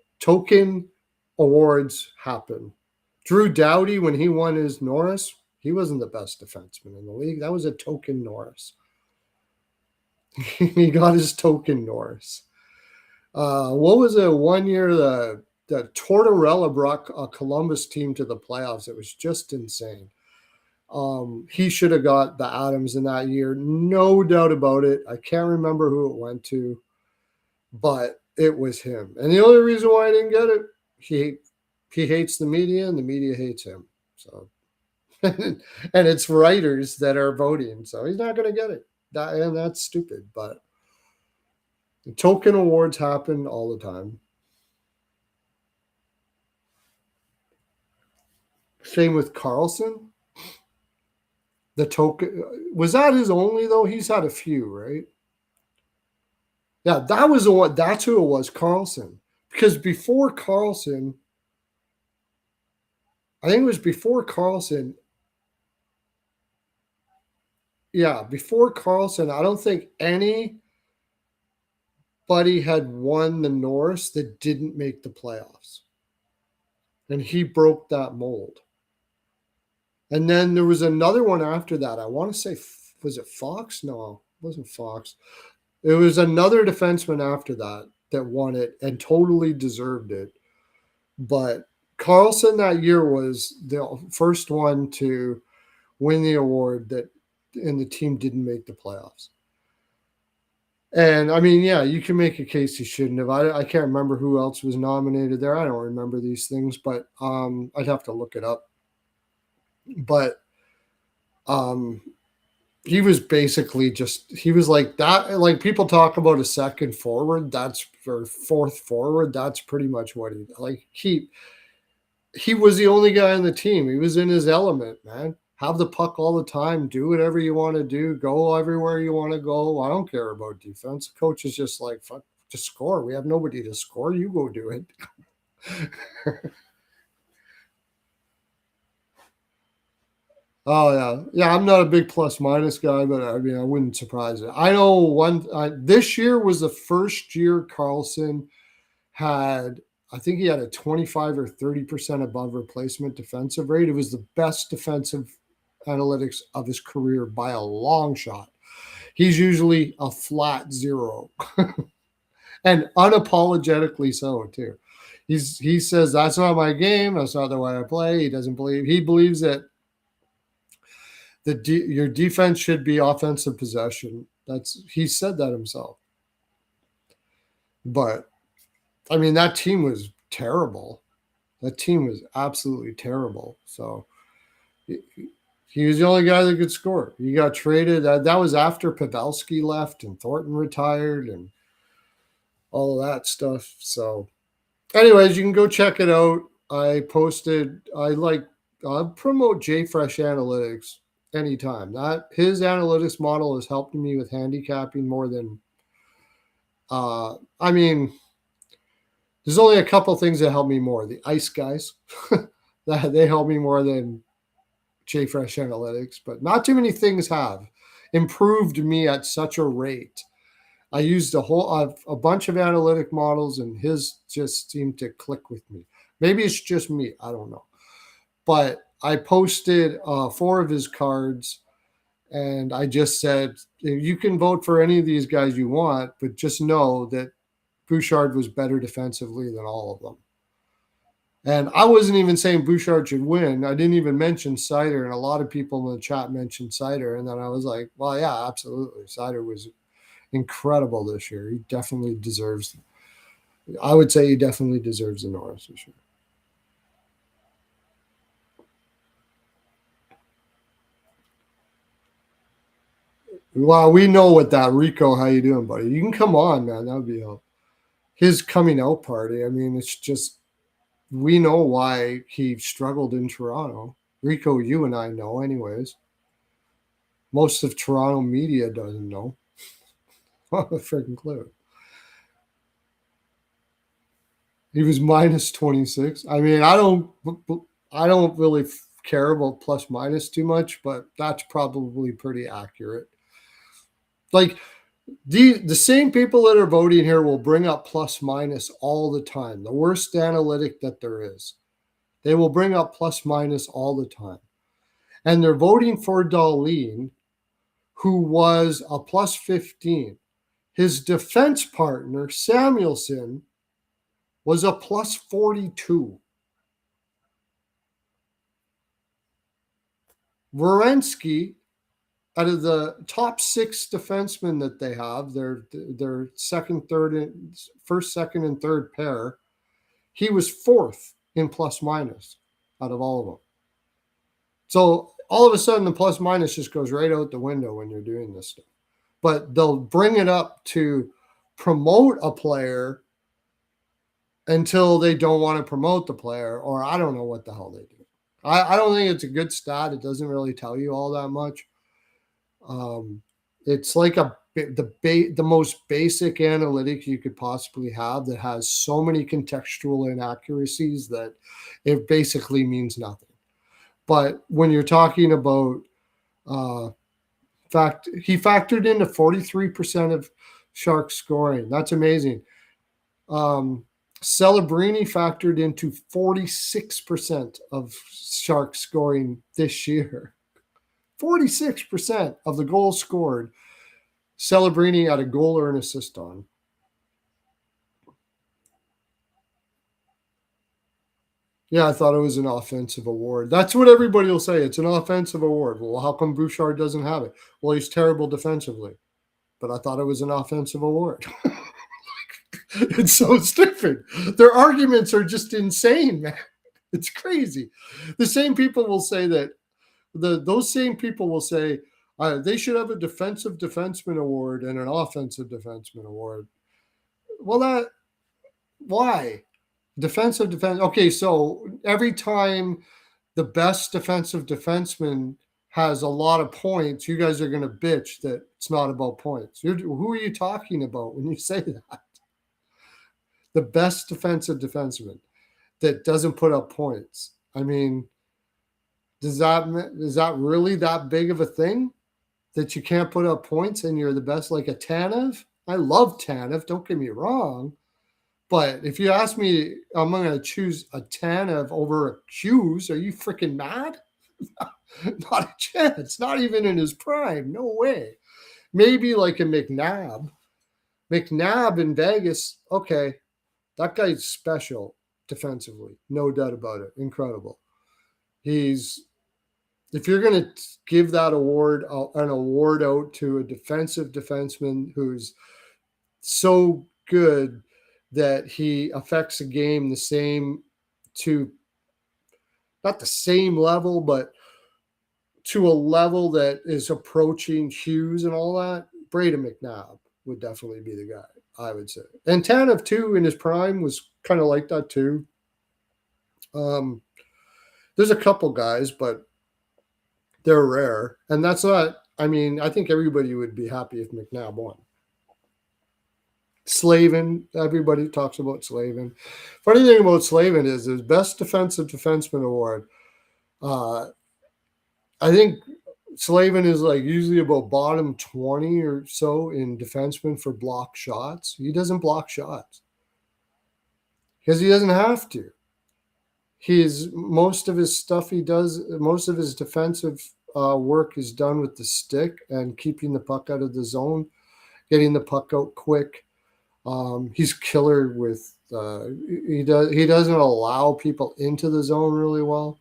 awards happen. Drew Doughty, when he won his Norris, he wasn't the best defenseman in the league. That was a token Norris. He got his token Norris. What was it? 1 year the Tortorella brought a Columbus team to the playoffs. It was just insane. He should have got the Adams in that year, no doubt about it. I can't remember who it went to, but it was him. And the only reason why I didn't get it, he hates the media, and the media hates him. So, and it's writers that are voting, so he's not going to get it. And that's stupid. But token awards happen all the time. Same with Carlson. The token, was that his only though? He's had a few, right? Yeah, that was the one. That's who it was, Carlson. Because before Carlson, I think it was before Carlson. Yeah, before Carlson, I don't think anybody had won the Norris that didn't make the playoffs. And he broke that mold. And then there was another one after that. I want to say, was it Fox? No, it wasn't Fox. It was another defenseman after that that won it and totally deserved it. But Carlson that year was the first one to win the award that, and the team didn't make the playoffs. And I mean, yeah, you can make a case he shouldn't have. I can't remember who else was nominated there. I don't remember these things, but I'd have to look it up. But he was basically just, he was like that. Like people talk about a second forward, that's or fourth forward. That's pretty much what he like. He was the only guy on the team. He was in his element, man. Have the puck all the time. Do whatever you want to do. Go everywhere you want to go. I don't care about defense. The coach is just like, fuck, just score. We have nobody to score. You go do it. Oh yeah, yeah. I'm not a big plus minus guy, but I mean, I wouldn't surprise it. I know one. This year was the first year Carlson had. I think he had a 25 or 30% above replacement defensive rate. It was the best defensive analytics of his career by a long shot. He's usually a flat zero, and unapologetically so too. He says that's not my game. That's not the way I play. He doesn't believe. He believes that your defense should be offensive possession. He said that himself. But I mean, that team was terrible. That team was absolutely terrible. So he was the only guy that could score. He got traded. That was after Pavelski left and Thornton retired and all of that stuff. So, anyways, you can go check it out. I promote JFresh Analytics anytime. That his analytics model has helped me with handicapping more than I mean, there's only a couple things that help me more. The ice guys, that they help me more than JFresh Analytics, but not too many things have improved me at such a rate. I used a bunch of analytic models, and his just seemed to click with me. Maybe it's just me. I don't know. But I posted 4 of his cards, and I just said, you can vote for any of these guys you want, but just know that Bouchard was better defensively than all of them. And I wasn't even saying Bouchard should win. I didn't even mention Seider, and a lot of people in the chat mentioned Seider. And then I was like, well, yeah, absolutely. Seider was incredible this year. He definitely deserves, I would say he definitely deserves the Norris this year. Well, we know what that. Rico, how you doing, buddy? You can come on, man. That would be his coming out party. I mean, it's just, we know why he struggled in Toronto. Rico, you and I know anyways. Most of Toronto media doesn't know. What a freaking clue. He was minus 26. I mean, I don't really care about plus minus too much, but that's probably pretty accurate. Like the same people that are voting here will bring up plus minus all the time. The worst analytic that there is. They will bring up plus minus all the time. And they're voting for Dahlin, who was a plus 15. His defense partner, Samuelson, was a plus 42. Werenski, out of the top 6 defensemen that they have, their second, third, first, second, and third pair, he was 4th in plus minus out of all of them. So all of a sudden, the plus minus just goes right out the window when you're doing this stuff. But they'll bring it up to promote a player until they don't want to promote the player, or I don't know what the hell they do. I don't think it's a good stat. It doesn't really tell you all that much. It's like a the most basic analytic you could possibly have that has so many contextual inaccuracies that it basically means nothing. But when you're talking about he factored into 43% of Sharks scoring. That's amazing. Celebrini factored into 46% of Sharks scoring this year. 46% of the goals scored, Celebrini had a goal or an assist on. Yeah, I thought it was an offensive award. That's what everybody will say. It's an offensive award. Well, how come Bouchard doesn't have it? Well, he's terrible defensively. But I thought it was an offensive award. It's so stupid. Their arguments are just insane, man. It's crazy. The same people will say that those same people will say they should have a defensive defenseman award and an offensive defenseman award. Well, why? Defensive defense. Okay, so every time the best defensive defenseman has a lot of points, you guys are going to bitch that it's not about points. Who are you talking about when you say that? The best defensive defenseman that doesn't put up points. I mean, is that really that big of a thing that you can't put up points and you're the best, like a Tanev? I love Tanev, don't get me wrong. But if you ask me, I'm going to choose a Tanev over a Hughes. Are you freaking mad? Not a chance. Not even in his prime. No way. Maybe like a McNabb. McNabb in Vegas, okay, that guy's special defensively. No doubt about it. Incredible. If you're going to give that award, an award out to a defensive defenseman who's so good that he affects the game the same to, not the same level, but to a level that is approaching Hughes and all that, Braden McNabb would definitely be the guy, I would say. And Tanev, too, in his prime was kind of like that, too. There's a couple guys, but they're rare. And that's not, I mean, I think everybody would be happy if McNabb won. Slavin, everybody talks about Slavin. Funny thing about Slavin is his best defensive defenseman award. I think Slavin is like usually about bottom 20 or so in defenseman for block shots. He doesn't block shots because he doesn't have to. Most of his stuff he does, most of his defensive work is done with the stick and keeping the puck out of the zone, getting the puck out quick. He's killer with he doesn't allow people into the zone really well.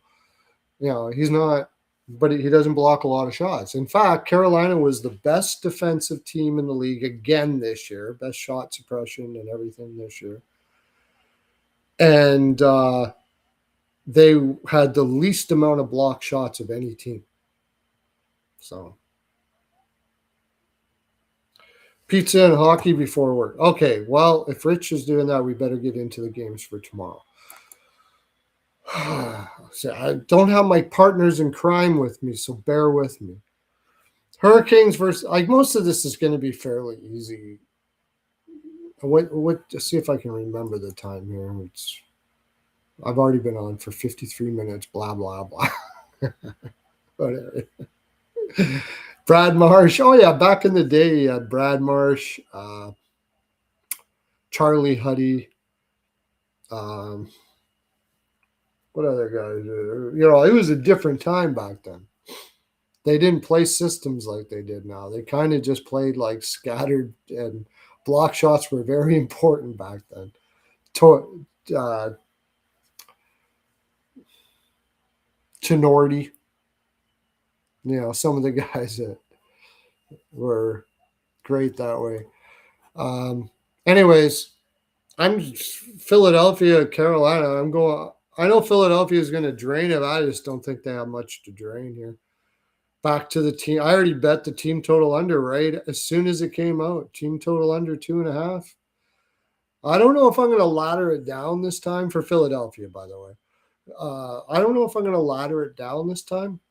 You know, he's not, but he doesn't block a lot of shots. In fact, Carolina was the best defensive team in the league again this year, best shot suppression and everything this year. And they had the least amount of block shots of any team. So pizza and hockey before work. Okay, well, if Rich is doing that, we better get into the games for tomorrow. So I don't have my partners in crime with me, so bear with me. Hurricanes versus, like, most of this is going to be fairly easy. Let's see if I can remember the time here. I've already been on for 53 minutes, blah, blah, blah. Whatever. Brad Marsh. Oh, yeah, back in the day, you had Brad Marsh, Charlie Huddy, what other guys? You know, it was a different time back then. They didn't play systems like they did now. They kind of just played like scattered, and block shots were very important back then. Tenorti, you know, some of the guys that were great that way. Anyways, I'm Philadelphia, Carolina. I know Philadelphia is going to drain it. I just don't think they have much to drain here. Back to the team. I already bet the team total under right as soon as it came out. Team total under 2.5. I don't know if I'm going to ladder it down this time for Philadelphia, by the way. I don't know if I'm going to ladder it down this time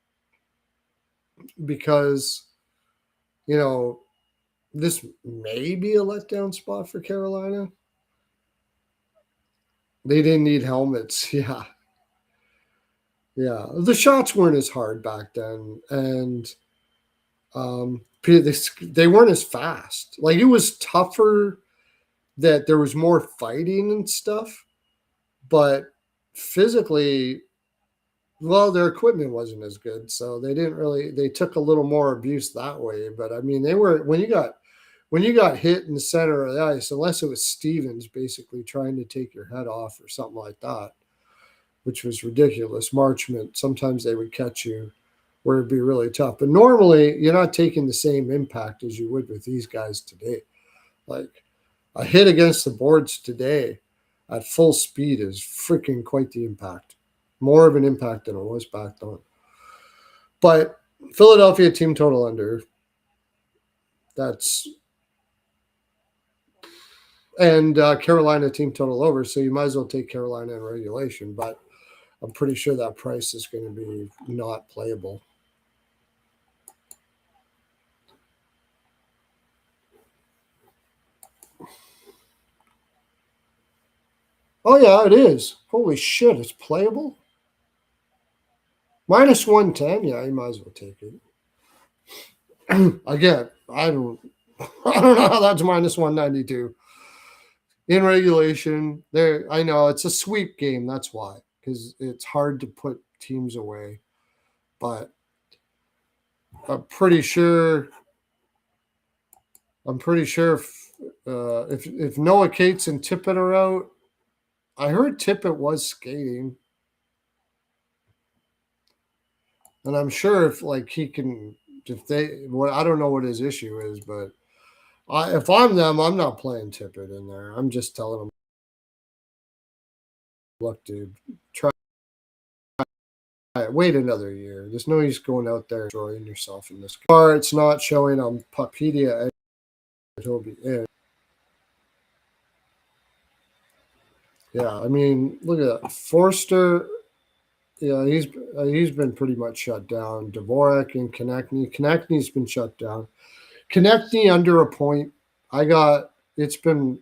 because, you know, this may be a letdown spot for Carolina. They didn't need helmets. Yeah. Yeah. The shots weren't as hard back then. And they weren't as fast. Like, it was tougher that there was more fighting and stuff. But physically, well, their equipment wasn't as good. So they took a little more abuse that way. But I mean, when you got hit in the center of the ice, unless it was Stevens basically trying to take your head off or something like that, which was ridiculous. Marchment, sometimes they would catch you where it'd be really tough. But normally, you're not taking the same impact as you would with these guys today. Like, a hit against the boards today at full speed is freaking quite the impact. More of an impact than it was back then. But Philadelphia team total under. And Carolina team total over, so you might as well take Carolina in regulation. But I'm pretty sure that price is going to be not playable. Oh, yeah, it is. Holy shit, it's playable? Minus 110? Yeah, you might as well take it. Again, I don't know how that's minus 192. In regulation, I know it's a sweep game, that's why. Because it's hard to put teams away. But I'm pretty sure if Noah Cates and Tippett are out, I heard Tippett was skating. And I'm sure if he can, I don't know what his issue is, but if I'm them, I'm not playing Tippett in there. I'm just telling them, look, dude, try it. Wait another year. There's no use going out there destroying yourself in this game. Or it's not showing on Puckpedia and he'll be in. Yeah, I mean, look at that. Forster, yeah, he's been pretty much shut down. Dvorak and Konechny. Konechny's been shut down. Konechny under a point. It's been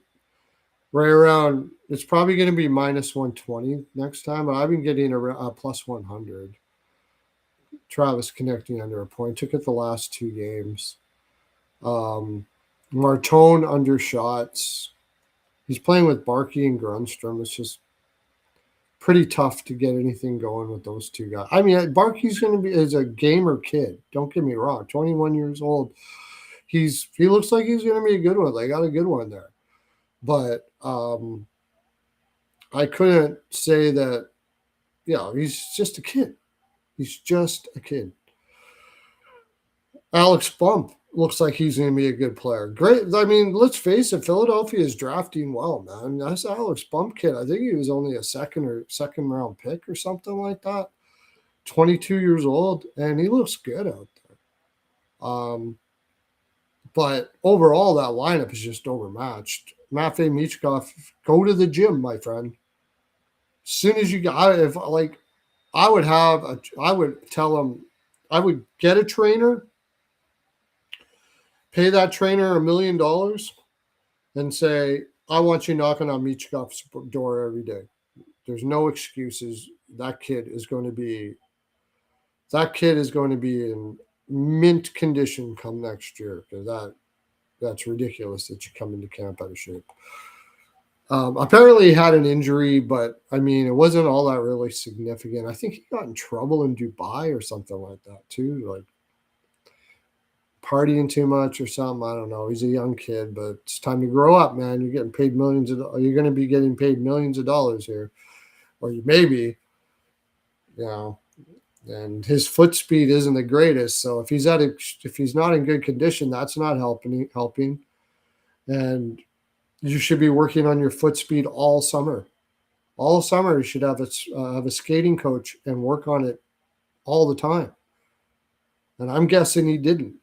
right around, it's probably going to be minus 120 next time, but I've been getting a plus 100. Travis Konechny under a point. Took it the last two games. Martone under shots. He's playing with Barkey and Grunstrom. It's just pretty tough to get anything going with those two guys. I mean, Barkey's is a gamer kid. Don't get me wrong. 21 years old. He looks like he's going to be a good one. They got a good one there. But I couldn't say that, he's just a kid. He's just a kid. Alex Bump looks like he's going to be a good player. Great. I mean, let's face it, Philadelphia is drafting well, man. That's Alex Bump kid. I think he was only a second round pick or something like that. 22 years old, and he looks good out there. But overall, that lineup is just overmatched. Matvei Michkov, go to the gym, my friend. As soon as you got, I would tell him, I would get a trainer, pay that trainer $1 million, and say, I want you knocking on Michkov's door every day. There's no excuses. That kid is going to be in mint condition come next year, because that's ridiculous that you come into camp out of shape. Apparently he had an injury, but I mean, it wasn't all that really significant. I think he got in trouble in Dubai or something like that too, like partying too much or something. I don't know. He's a young kid, but it's time to grow up, man. You're getting paid you're going to be getting paid millions of dollars here, or you maybe, and his foot speed isn't the greatest. So if he's not in good condition, that's not helping. And you should be working on your foot speed all summer. All summer, you should have a skating coach and work on it all the time. And I'm guessing he didn't.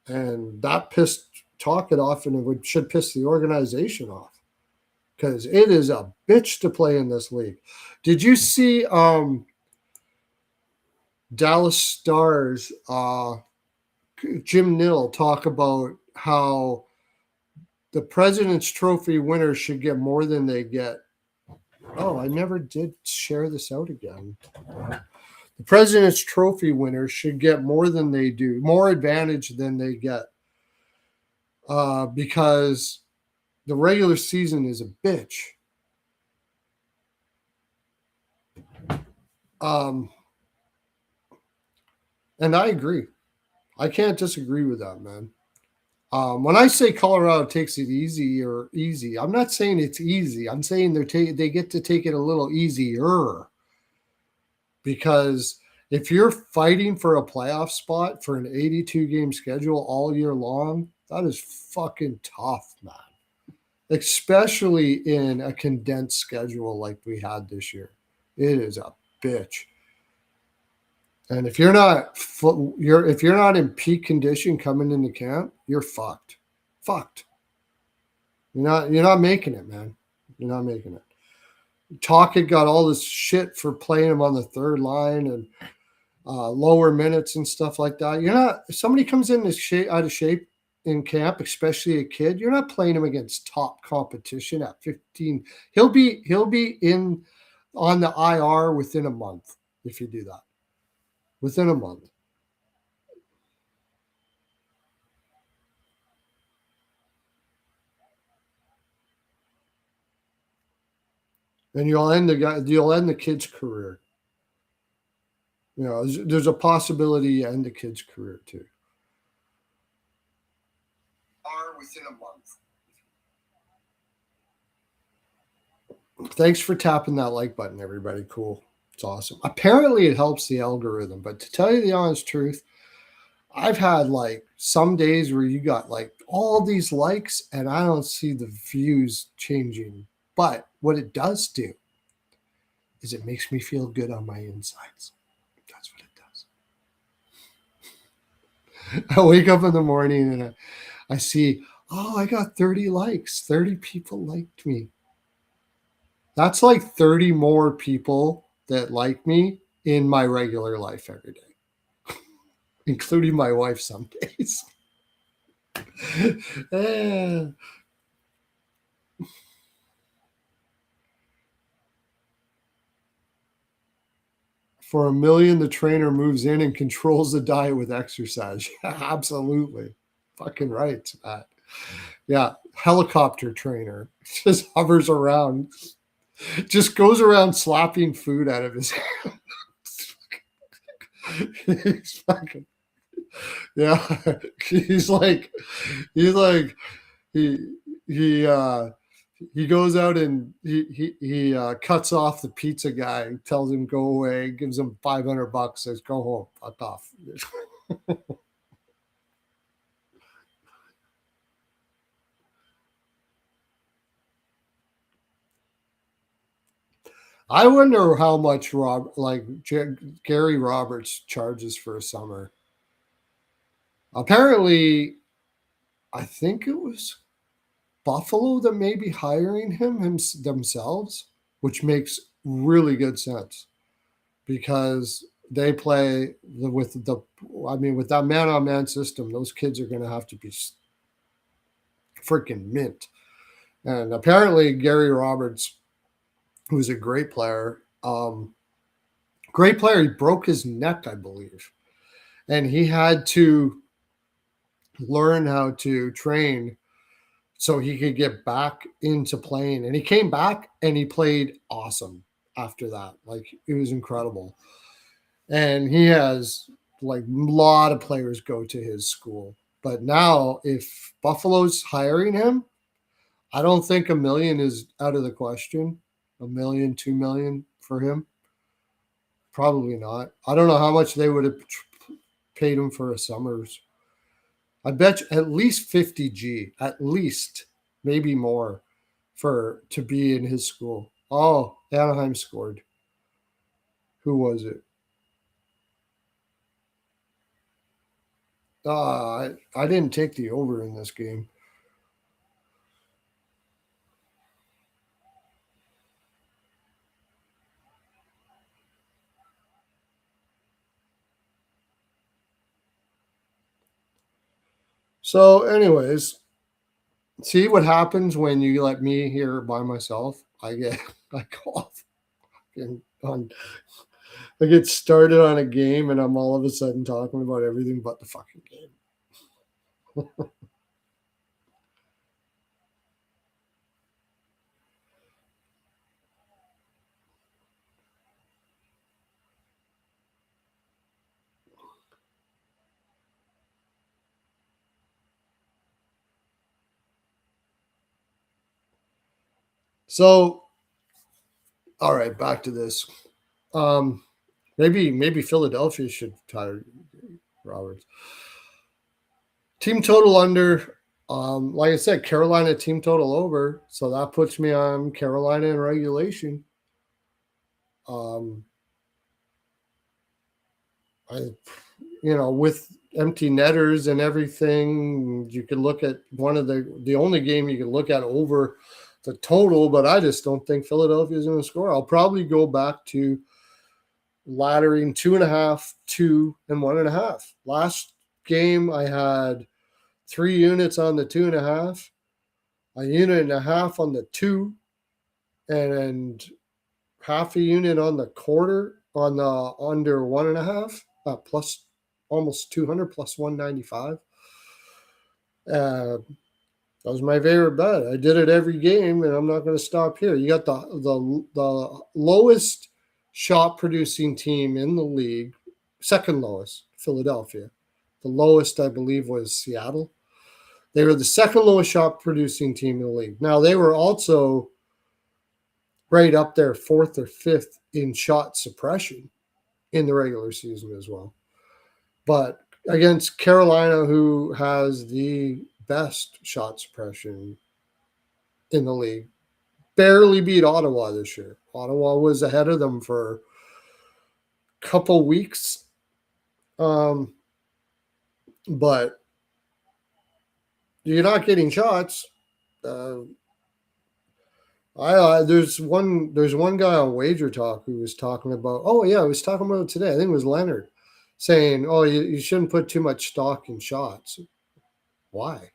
And that pissed Tocchet off, and it should piss the organization off, because it is a bitch to play in this league. Did you see Dallas Stars Jim Nill talk about how the President's Trophy winners should get more than they get. Oh, I never did share this out again. The President's Trophy winners should get more than they do, more advantage than they get, because the regular season is a bitch. And I agree. I can't disagree with that, man. When I say Colorado takes it easy, I'm not saying it's easy. I'm saying they get to take it a little easier, because if you're fighting for a playoff spot for an 82 game schedule all year long, that is fucking tough, man. Especially in a condensed schedule like we had this year. It is a bitch. And if you're not in peak condition coming into camp, you're fucked. Fucked. You're not making it, man. You're not making it. Talkett got all this shit for playing him on the third line and lower minutes and stuff like that. If somebody comes in out of shape in camp, especially a kid, you're not playing him against top competition at 15. He'll be in on the IR within a month if you do that. Within a month. And you'll end the kid's career. There's a possibility you end the kid's career too. Are within a month. Thanks for tapping that like button, everybody. Cool. It's awesome. Apparently it helps the algorithm, but to tell you the honest truth, I've had like some days where you got like all these likes and I don't see the views changing. But what it does do is it makes me feel good on my insides. That's what it does. I wake up in the morning and I see, I got 30 likes. 30 people liked me. That's like 30 more people that like me in my regular life every day, including my wife some days. For $1 million, the trainer moves in and controls the diet with exercise. Absolutely. Fucking right, Matt. Yeah, helicopter trainer. Just hovers around. Just goes around slapping food out of his hand. He's fucking, yeah. He's like he goes out and he cuts off the pizza guy, tells him go away, gives him $500, says go home, fuck off. I wonder how much Gary Roberts charges for a summer. Apparently, I think it was Buffalo that may be hiring him themselves, which makes really good sense because they play with that man-on-man system. Those kids are going to have to be freaking mint. And apparently, Gary Roberts, who's a great player, he broke his neck, I believe, and he had to learn how to train so he could get back into playing. And he came back and he played awesome after that. Like, it was incredible. And he has like a lot of players go to his school. But now if Buffalo's hiring him, I don't think $1 million is out of the question. $1 million, $2 million for him. Probably not. I don't know how much they would have paid him for a summer's. I bet you at least 50G, at least, maybe more, to be in his school. Oh, Anaheim scored. Who was it? I didn't take the over in this game. So, anyways, See what happens when you let me here by myself? I go off and on. I get started on a game and I'm all of a sudden talking about everything but the fucking game. So, all right, back to this. Maybe Philadelphia should tire Roberts. Team total under. Like I said, Carolina team total over. So that puts me on Carolina in regulation. I, with empty netters and everything, you could look at one of the only game you can look at over the total, but I just don't think Philadelphia is going to score. I'll probably go back to laddering 2.5, 2, and 1.5. Last game, I had 3 units on the 2.5, a unit and a half on the 2, and half a unit on the quarter on the under 1.5, plus almost 200 plus 195. That was my favorite bet. I did it every game, and I'm not going to stop here. You got the lowest shot producing team in the league, second lowest, Philadelphia. The lowest, I believe, was Seattle. They were the second lowest shot producing team in the league. Now, they were also right up there, fourth or fifth in shot suppression in the regular season as well. But against Carolina, who has the best shot suppression in the league, barely beat Ottawa this year. Ottawa was ahead of them for a couple weeks. But you're not getting shots. There's one guy on Wager Talk who was talking about. Oh yeah, I was talking about it today. I think it was Leonard saying, "Oh, you shouldn't put too much stock in shots." Why?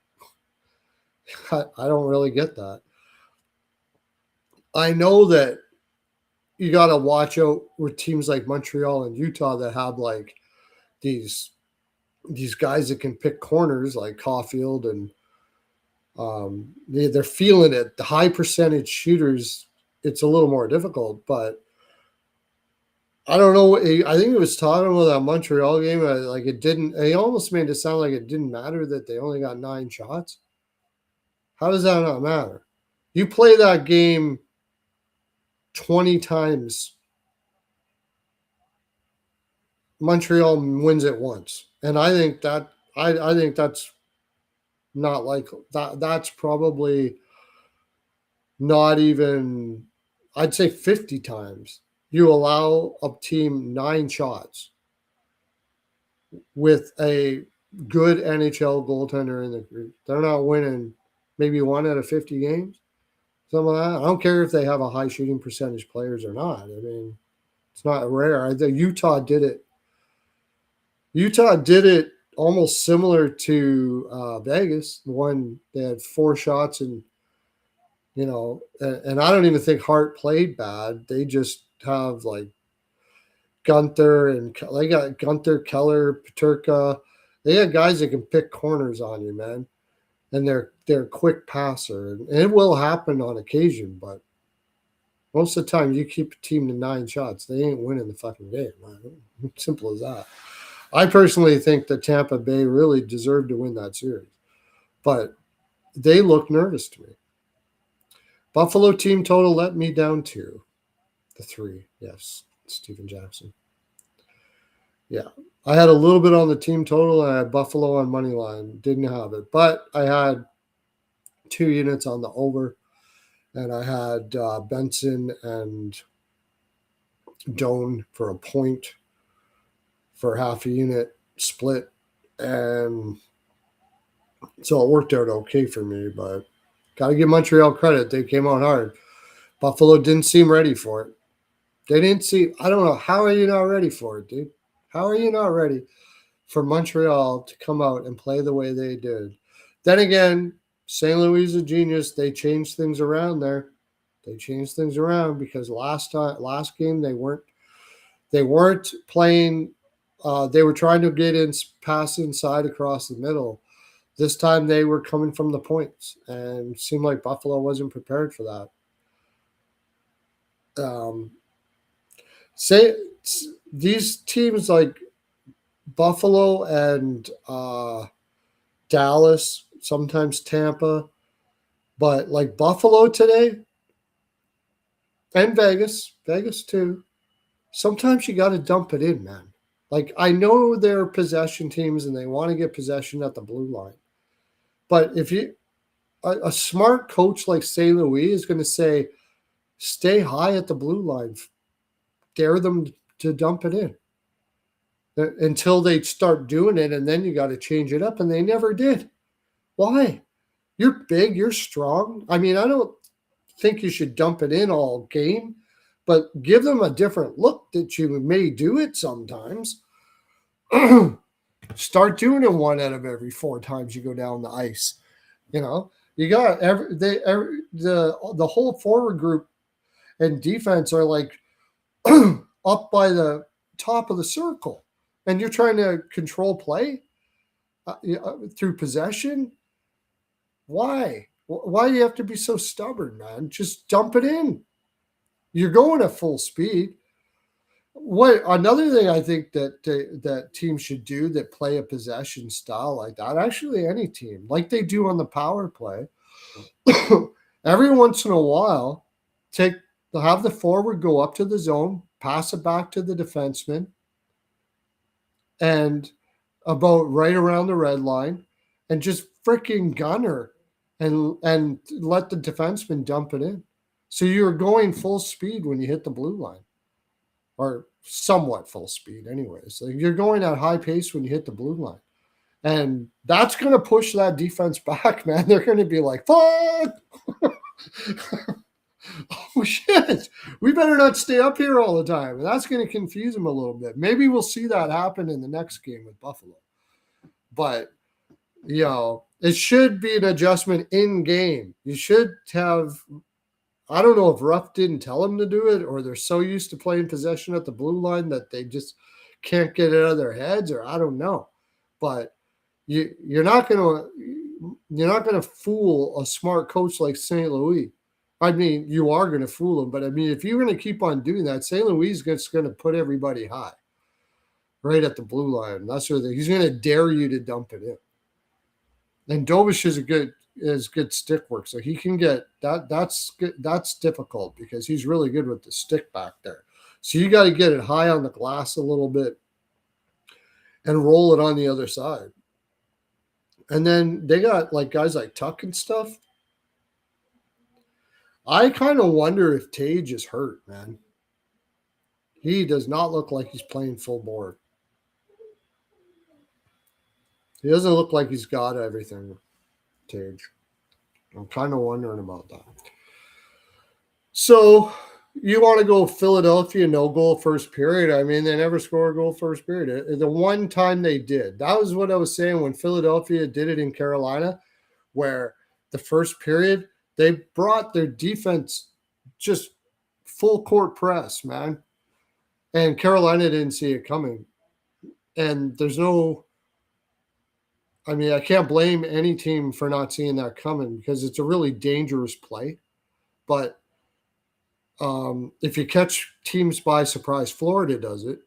I don't really get that. I know that you got to watch out with teams like Montreal and Utah that have like these guys that can pick corners like Caulfield, and they're feeling it. The high percentage shooters, it's a little more difficult, but I don't know. I think it was talking about that Montreal game. Like it didn't. It almost made it sound like it didn't matter that they only got 9 shots. How does that not matter? You play that game 20 times. Montreal wins it once, and I think that's not likely. That's probably not even. I'd say 50 times you allow a team 9 shots with a good NHL goaltender in the group. They're not winning maybe 1 out of 50 games. Some of that. I don't care if they have a high shooting percentage players or not. I mean, it's not rare. Utah did it. Utah did it almost similar to Vegas. They had 4 shots, and and I don't even think Hart played bad. They just have like Gunther, and they got Gunther, Keller, Peterka. They got guys that can pick corners on you, man, and they're a quick passer, and it will happen on occasion, but most of the time you keep a team to 9 shots, they ain't winning the fucking game, man. Simple as that. I personally think that Tampa Bay really deserved to win that series, but they look nervous to me. Buffalo team total let me down to the 3. Yes, Steven Jackson. Yeah, I had a little bit on the team total, and I had Buffalo on money line. Didn't have it, but I had 2 units on the over, and I had Benson and Doan for a point for half a unit split, and so it worked out okay for me. But got to give Montreal credit; they came out hard. Buffalo didn't seem ready for it. They didn't see. I don't know. How are you not ready for it, dude? How are you not ready for Montreal to come out and play the way they did? Then again, St. Louis is a genius. They changed things around there. They changed things around because last game they weren't playing. They were trying to get in, pass inside across the middle. This time they were coming from the points, and it seemed like Buffalo wasn't prepared for that. Say these teams like Buffalo and Dallas, sometimes Tampa, but like Buffalo today and Vegas too. Sometimes you got to dump it in, man. Like I know they're possession teams and they want to get possession at the blue line, but if you a smart coach like St. Louis is going to say, stay high at the blue line, dare them to dump it in until they start doing it, and then you got to change it up, and they never did. Why? You're big, you're strong. I mean, I don't think you should dump it in all game, but give them a different look that you may do it sometimes. Start doing it one out of every 4 times you go down the ice. You know, you got the whole forward group and defense are like up by the top of the circle, and you're trying to control play through possession. Why? Why do you have to be so stubborn, man? Just dump it in. You're going at full speed. What another thing I think that teams should do that play a possession style like that, actually any team, like they do on the power play, every once in a while, they'll have the forward go up to the zone, pass it back to the defenseman, and about right around the red line, and just freaking gunner and let the defenseman dump it in. So you're going full speed when you hit the blue line, or somewhat full speed anyways. So you're going at high pace when you hit the blue line. And that's going to push that defense back, man. They're going to be like, fuck! Oh, shit. We better not stay up here all the time. And that's going to confuse them a little bit. Maybe we'll see that happen in the next game with Buffalo. But, you know, it should be an adjustment in game. You should have, I don't know if Ruff didn't tell them to do it, or they're so used to playing possession at the blue line that they just can't get it out of their heads, or I don't know. But you're not gonna fool a smart coach like St. Louis. I mean, you are going to fool them, but I mean, if you're going to keep on doing that, St. Louis is just going to put everybody high, right at the blue line. That's where he's going to dare you to dump it in. And Dobish is good stick work, so he can get that. That's difficult because he's really good with the stick back there. So you got to get it high on the glass a little bit and roll it on the other side. And then they got like guys like Tuck and stuff. I kind of wonder if Tage is hurt, man. He does not look like he's playing full board. He doesn't look like he's got everything, Tage. I'm kind of wondering about that. So you want to go Philadelphia, no goal first period. I mean, they never score a goal first period. The one time they did, that was what I was saying when Philadelphia did it in Carolina, where the first period, they brought their defense just full court press, man. And Carolina didn't see it coming. And I can't blame any team for not seeing that coming because it's a really dangerous play. But if you catch teams by surprise, Florida does it.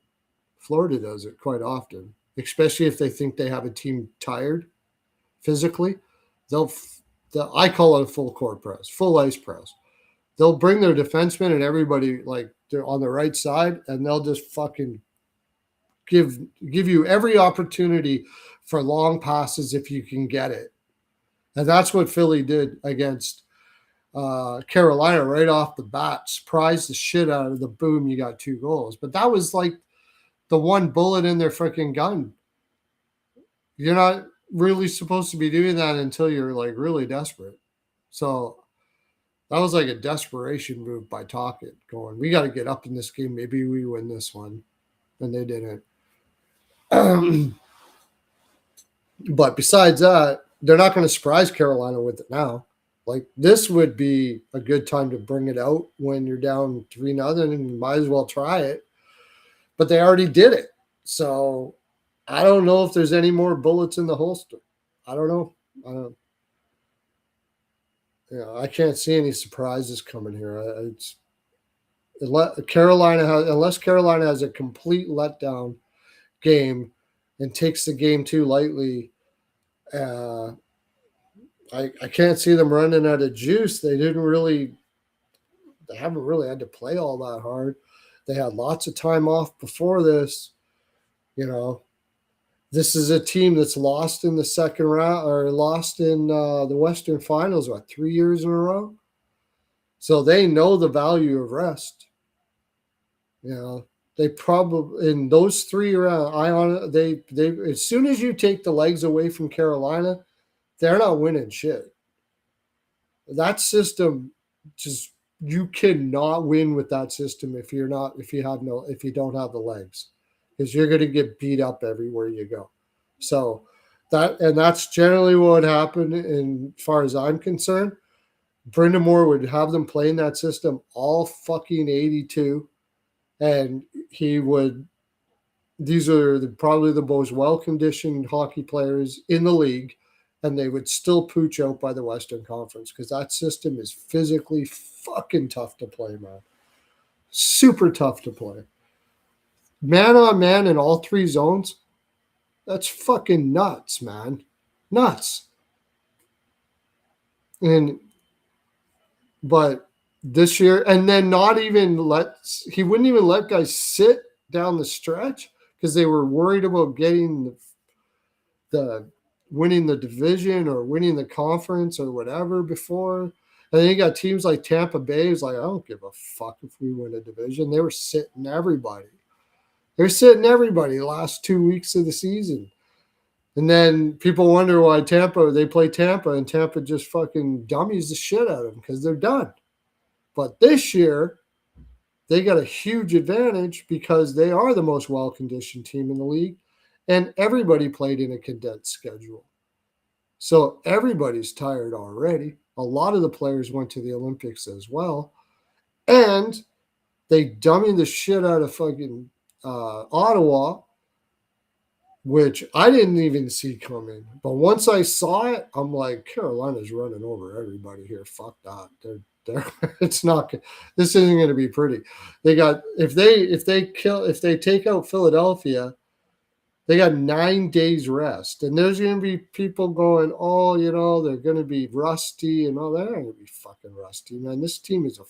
Florida does it quite often, especially if they think they have a team tired physically. I call it a full court press, full ice press. They'll bring their defensemen and everybody like they're on the right side, and they'll just fucking give you every opportunity for long passes if you can get it. And that's what Philly did against Carolina right off the bat. Surprised the shit out of the boom. You got 2 goals, but that was like the one bullet in their freaking gun. You're not really supposed to be doing that until you're like really desperate. So that was like a desperation move by Tocchet, going, we got to get up in this game. Maybe we win this one. And they didn't. But besides that, they're not going to surprise Carolina with it now. Like, this would be a good time to bring it out when you're down 3-0, and you might as well try it. But they already did it. So I don't know if there's any more bullets in the holster. I don't know. I can't see any surprises coming here. Unless Carolina has a complete letdown game and takes the game too lightly, I can't see them running out of juice. They haven't really had to play all that hard. They had lots of time off before this. This is a team that's lost in the second round or lost in the Western Finals, 3 years in a row? So they know the value of rest. They probably, in those 3 rounds, they as soon as you take the legs away from Carolina, they're not winning shit. That system, you cannot win with that system if you don't have the legs, because you're going to get beat up everywhere you go. So that's generally what happened. And as far as I'm concerned, Brendan Moore would have them playing that system all fucking 82, and these are probably the most well-conditioned hockey players in the league, and they would still pooch out by the Western Conference, because that system is physically fucking tough to play, man. Super tough to play. Man on man in all 3 zones, that's fucking nuts, man. Nuts. But this year, and then he wouldn't even let guys sit down the stretch because they were worried about getting the winning the division or winning the conference or whatever before. And then you got teams like Tampa Bay who's like, I don't give a fuck if we win a division. They were sitting everybody. They're sitting everybody the last 2 weeks of the season. And then people wonder why they play Tampa, and Tampa just fucking dummies the shit out of them because they're done. But this year, they got a huge advantage because they are the most well-conditioned team in the league, and everybody played in a condensed schedule. So everybody's tired already. A lot of the players went to the Olympics as well. And they dummied the shit out of fucking Ottawa, which I didn't even see coming. But once I saw it, I'm like, Carolina's running over everybody here. Fuck that. It's not. This isn't going to be pretty. They got if they take out Philadelphia, they got 9 days rest, and there's going to be people going, oh, they're going to be rusty and all that. They're going to be fucking rusty, man. This team is a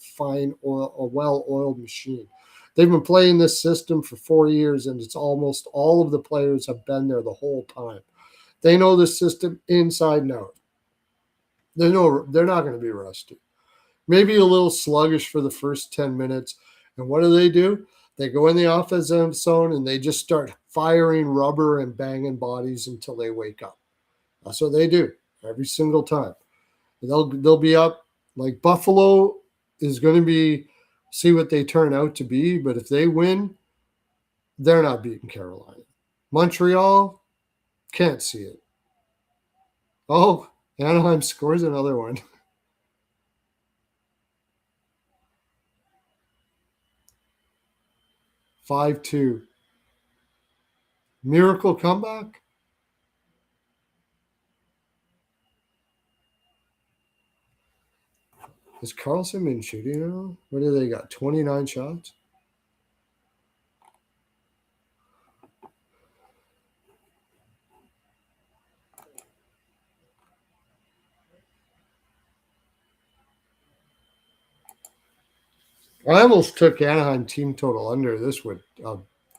well-oiled machine. They've been playing this system for 4 years, and it's almost all of the players have been there the whole time. They know the system inside and out. They're not going to be rusty. Maybe a little sluggish for the first 10 minutes. And what do? They go in the offensive zone and they just start firing rubber and banging bodies until they wake up. That's what they do every single time. They'll be up. Like Buffalo is going to be, see what they turn out to be. But if they win, they're not beating Carolina. Montreal, can't see it. Oh, Anaheim scores another one. 5-2. Miracle comeback? Has Carlson been shooting now? What do they got? 29 shots? I almost took Anaheim team total under. This would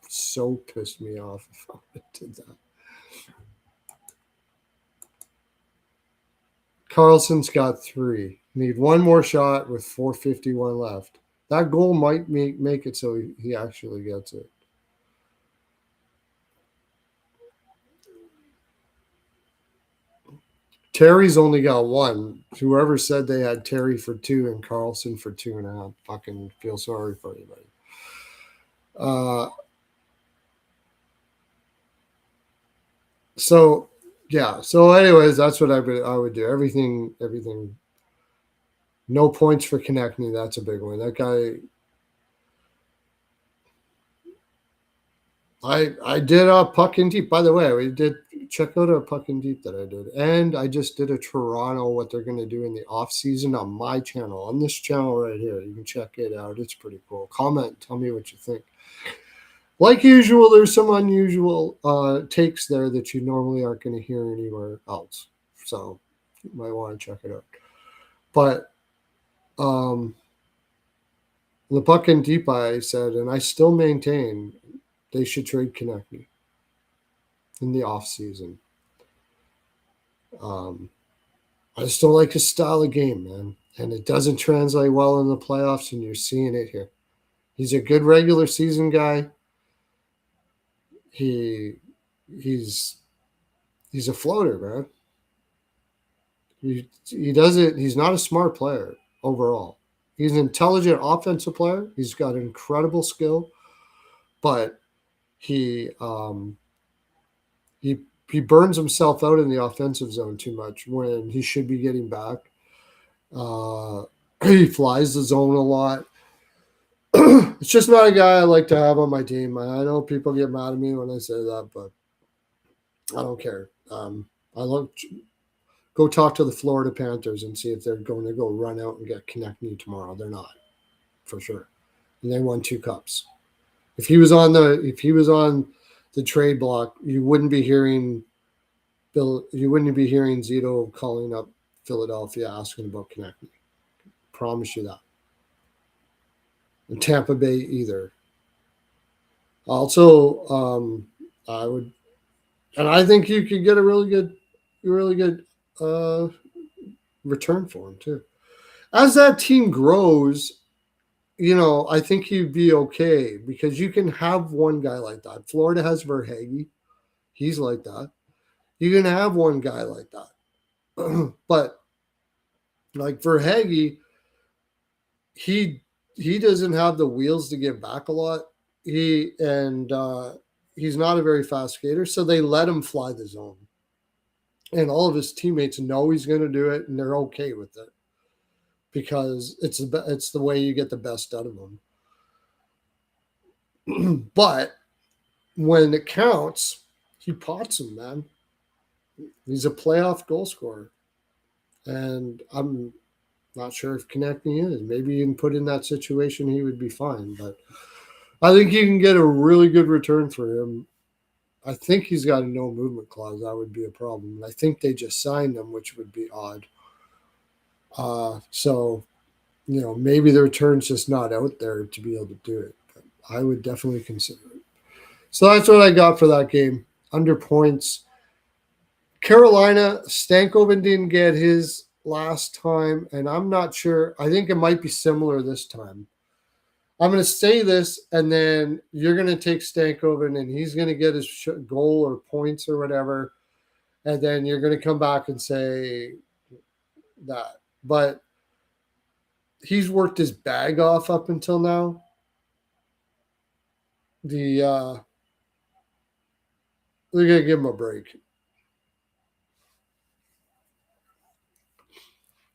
so piss me off if I did that. Carlson's got 3. Need one more shot with 4:51 left. That goal might make it so he actually gets it. Terry's only got 1. Whoever said they had Terry for 2 and Carlson for 2.5, fucking feel sorry for anybody. So Yeah. So, anyways, that's what I would do. Everything. No points for Konechny. That's a big one. That guy. I did a puck in deep. By the way, we did check out a puck in deep that I did, and I just did a Toronto. What they're going to do in the off season on my channel, on this channel right here. You can check it out. It's pretty cool. Comment. Tell me what you think. Like usual, there's some unusual takes there that you normally aren't going to hear anywhere else. So you might want to check it out. But the puck in deep, I said, and I still maintain they should trade Konechny in the offseason. I just don't like his style of game, man. And it doesn't translate well in the playoffs, and you're seeing it here. He's a good regular season guy. He's a floater, man. He does it. He's not a smart player overall. He's an intelligent offensive player. He's got incredible skill, but he he burns himself out in the offensive zone too much when he should be getting back. He flies the zone a lot. It's just not a guy I like to have on my team. I know people get mad at me when I say that, but I don't care. Go talk to the Florida Panthers and see if they're going to go run out and get Konechny tomorrow. They're not, for sure. And they won 2 cups. If he was on the trade block, you wouldn't be hearing Zito calling up Philadelphia asking about Konechny. Promise you that. And Tampa Bay either. Also, I think you could get a really good return for him too. As that team grows, I think he'd be okay because you can have one guy like that. Florida has Verhaeghe. He's like that. You can have one guy like that. But like Verhaeghe, he doesn't have the wheels to get back a lot. He's not a very fast skater, so they let him fly the zone. And all of his teammates know he's going to do it, and they're okay with it because it's the way you get the best out of him. But when it counts, he pots him, man. He's a playoff goal scorer. And I'm not sure if Konechny is. Maybe you can put in that situation, he would be fine. But I think you can get a really good return for him. I think he's got a no movement clause. That would be a problem. And I think they just signed him, which would be odd. So, maybe the return's just not out there to be able to do it. But I would definitely consider it. So that's what I got for that game. Under points. Carolina, Stankoven didn't get his last time, and I'm not sure. I think it might be similar this time. I'm going to say this, and then you're going to take Stankoven, and he's going to get his goal or points or whatever, and then you're going to come back and say that. But he's worked his bag off up until now. They're going to give him a break.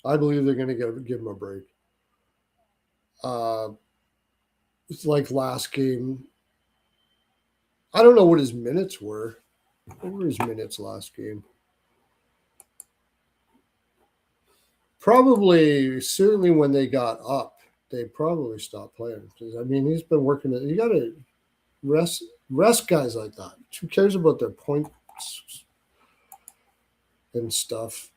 I believe they're going to give him a break. It's like last game. I don't know what his minutes were. What were his minutes last game? Certainly when they got up, they probably stopped playing. Because, he's been working. You got to rest guys like that. Who cares about their points and stuff?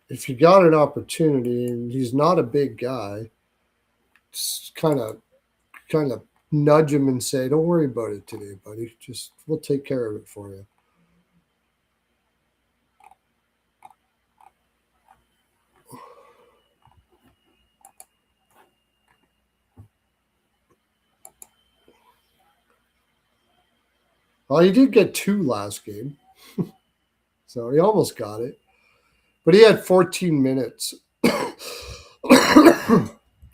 If you got an opportunity, and he's not a big guy, just kind of nudge him and say, "Don't worry about it today, buddy. We'll take care of it for you." Well, he did get 2 last game, so he almost got it. But he had 14 minutes. I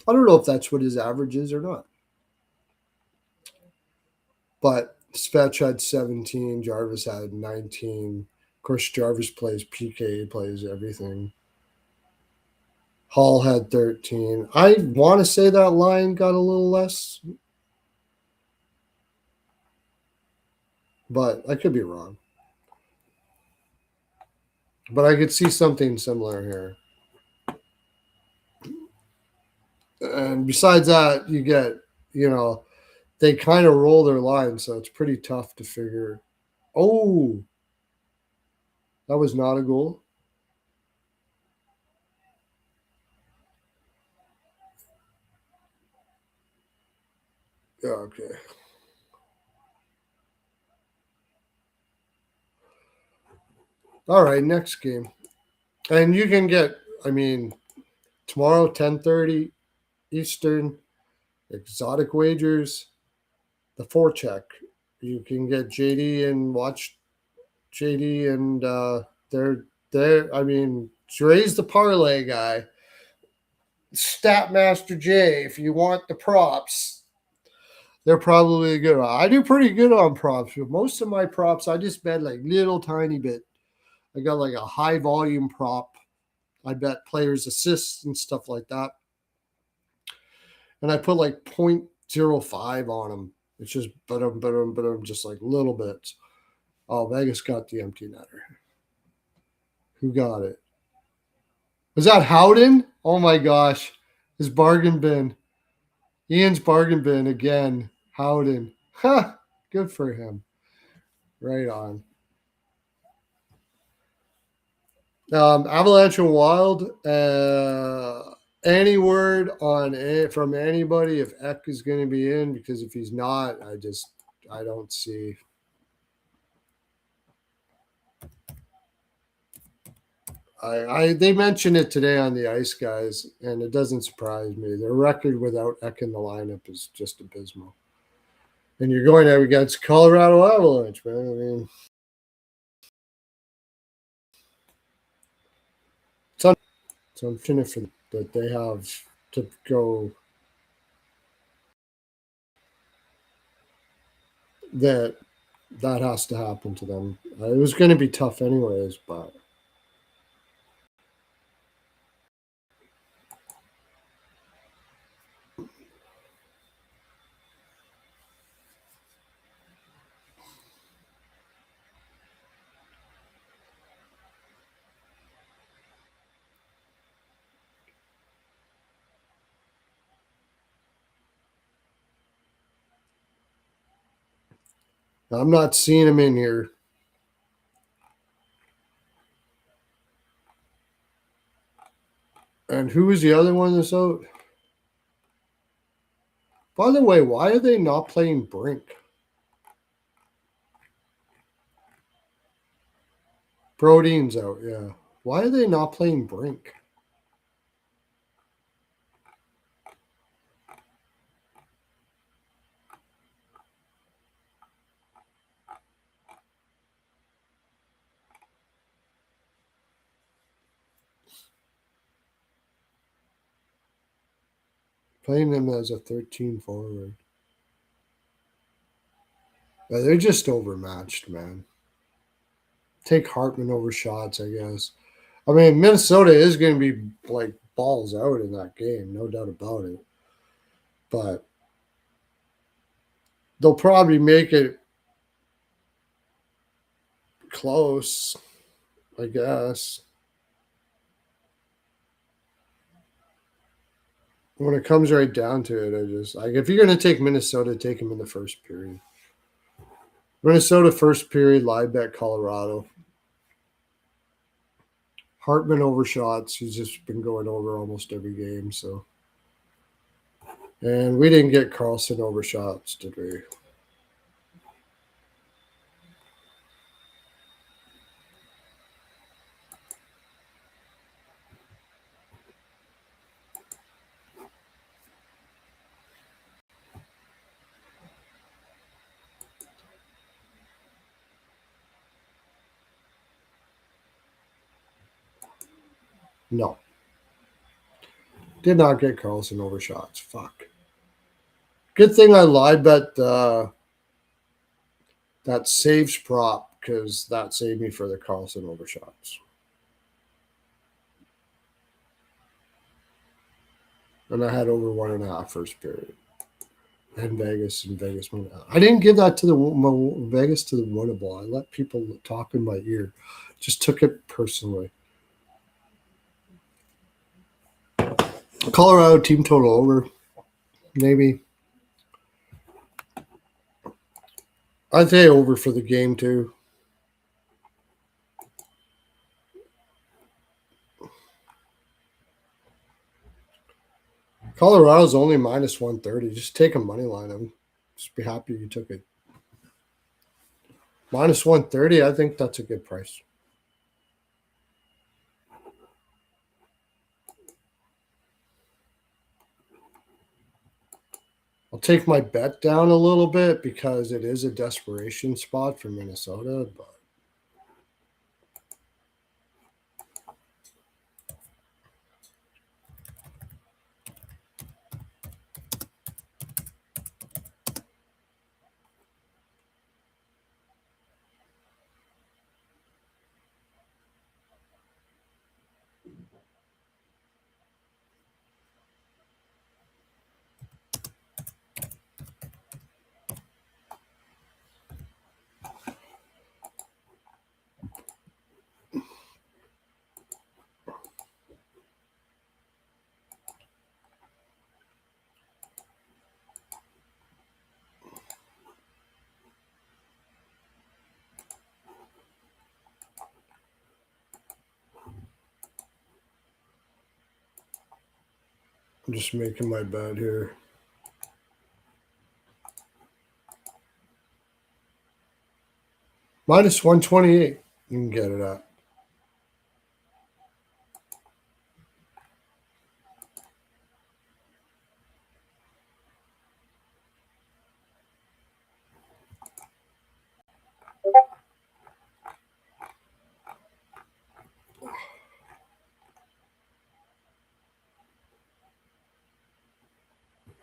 don't know if that's what his average is or not. But Svetch had 17, Jarvis had 19, course, Jarvis plays PK, plays everything. Hall had 13. I want to say that line got a little less, but I could be wrong. But I could see something similar here. And besides that, you get, they kind of roll their line, so it's pretty tough to figure. Oh, that was not a goal. Yeah, okay. All right, next game. And you can get, tomorrow, 10:30 Eastern, exotic wagers, the forecheck. You can get JD and watch JD and Dre's the parlay guy. Statmaster J, if you want the props, they're probably good. I do pretty good on props, but most of my props, I just bet like little tiny bit. I got like a high volume prop. I bet players' assists and stuff like that. And I put like 0.05 on them. It's just but I'm just like little bits. Oh, Vegas got the empty netter. Who got it? Was that Howden? Oh my gosh. His bargain bin. Ian's bargain bin again. Howden. Ha! Good for him. Right on. Avalanche and Wild. Any word on it from anybody if Eck is going to be in? Because if he's not, I don't see. They mentioned it today on the Ice Guys, and it doesn't surprise me. Their record without Eck in the lineup is just abysmal. And you're going up against Colorado Avalanche, man. It's unfortunate for that they have to go. That has to happen to them. It was going to be tough anyways, but. I'm not seeing him in here. And who was the other one that's out? By the way, why are they not playing Brink? Brodeen's out, yeah. Why are they not playing Brink? Playing them as a 13 forward. Yeah, they're just overmatched, man. Take Hartman over Shots, I guess. Minnesota is going to be like balls out in that game, no doubt about it. But they'll probably make it close, I guess. When it comes right down to it, I just if you're going to take Minnesota, take them in the first period. Minnesota first period, live bet Colorado. Hartman over Shots. He's just been going over almost every game. So, and we didn't get Carlson over Shots, did we? No. Did not get Carlson over Shots. Fuck. Good thing I lied bet that saves prop because that saved me for the Carlson overshots. And I had over 1.5 first period. And Vegas won. I didn't give that to the Vegas to the winnable. I let people talk in my ear. Just took it personally. Colorado team total over. Maybe. I'd say over for the game too. Colorado's only minus 130. Just take a money line. I'm just be happy you took it. Minus 130, I think that's a good price. I'll take my bet down a little bit because it is a desperation spot for Minnesota, but I'm just making my bet here. Minus 128, you can get it at.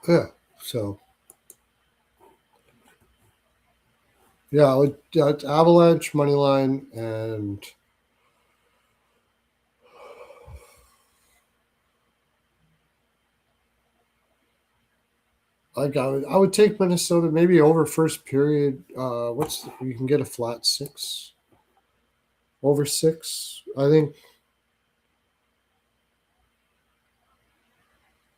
Yeah, so yeah, it's Avalanche money line and I would take Minnesota maybe over first period. You can get a flat 6 over 6. I think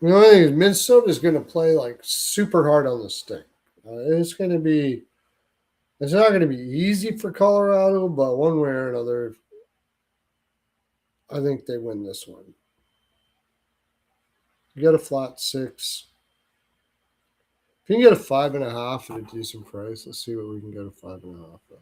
the only thing is Minnesota is going to play like super hard on the stick. It's not going to be easy for Colorado, but one way or another, I think they win this one. You get a flat 6. If you can get a 5.5 at a decent price, let's see what we can get a 5.5 at.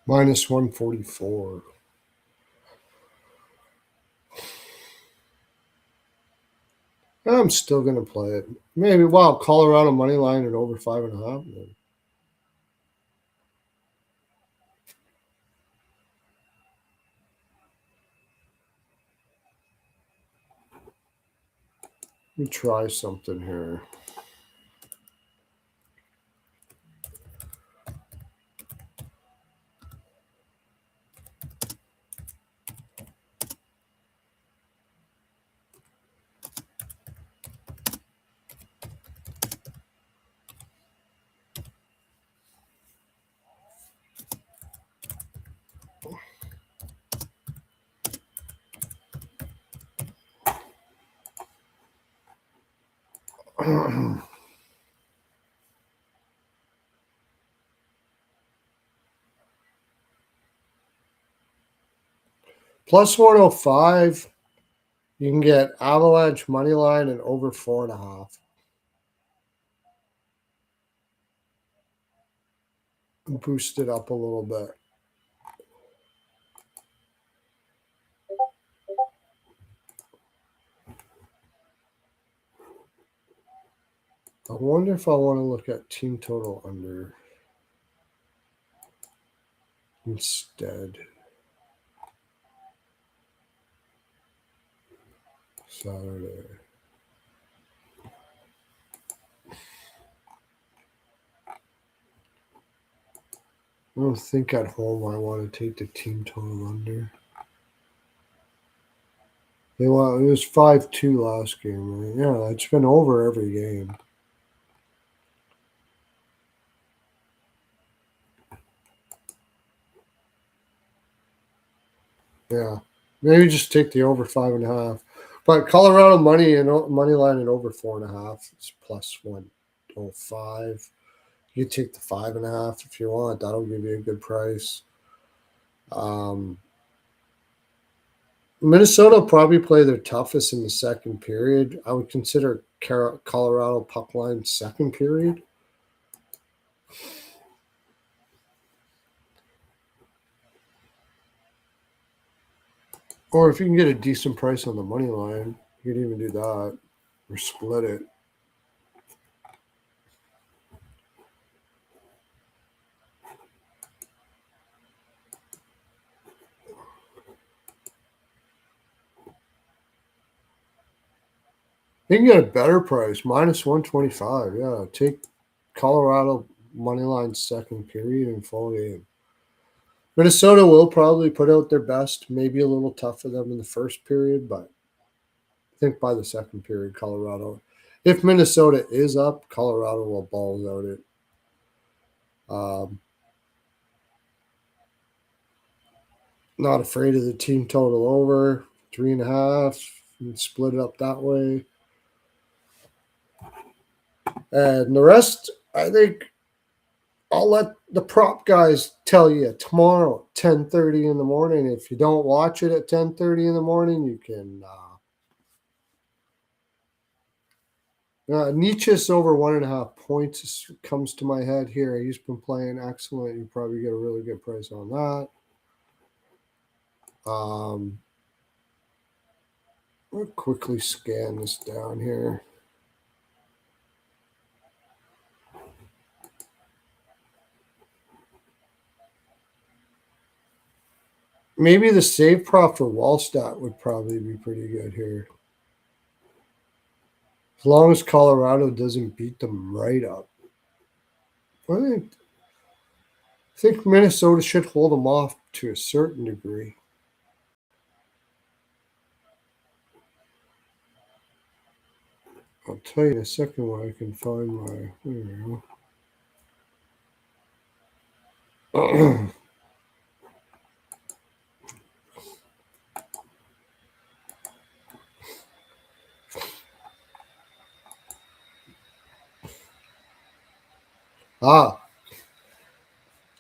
Minus 144. I'm still going to play it. Maybe, wow, Colorado money line at over 5.5. Let me try something here. Plus 105. You can get Avalanche money line and over 4.5. Boost it up a little bit. I wonder if I want to look at team total under instead. Saturday. I don't think at home I want to take the team total under. It was 5-2 last game, right? Yeah, it's been over every game. Yeah, maybe just take the over 5.5. But Colorado money line and over 4.5. It's plus 105. You can take the 5.5 if you want. That'll give you a good price. Minnesota will probably play their toughest in the second period. I would consider Colorado puck line second period. Or if you can get a decent price on the money line, you could even do that or split it. You can get a better price, minus 125. Yeah, take Colorado money line second period and full game. Minnesota will probably put out their best, maybe a little tough for them in the first period, but I think by the second period, Colorado. If Minnesota is up, Colorado will balls out it. Not afraid of the team total over 3.5. You can split it up that way. And the rest, I think I'll let the prop guys tell you tomorrow, 10:30 in the morning. If you don't watch it at 10:30 in the morning, you can. Nietzsche's over 1.5 points comes to my head here. He's been playing excellent. You probably get a really good price on that. I'll quickly scan this down here. Maybe the save prop for Wallstat would probably be pretty good here. As long as Colorado doesn't beat them right up. I think Minnesota should hold them off to a certain degree. I'll tell you in a second when I can find my. There we go.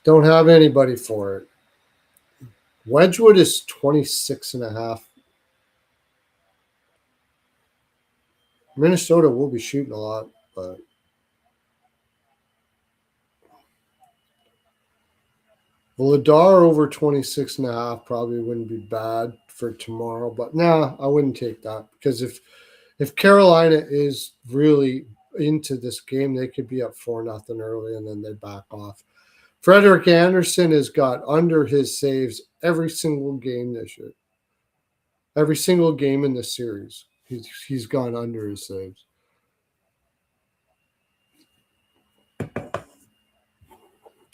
Don't have anybody for it. Wedgwood is 26.5. Minnesota will be shooting a lot, but Vladar over 26.5 probably wouldn't be bad for tomorrow. But I wouldn't take that because if Carolina is really into this game, they could be up 4-0 early and then they back off. Frederik Andersen has got under his saves every single game this year. Every single game in this series, he's gone under his saves. But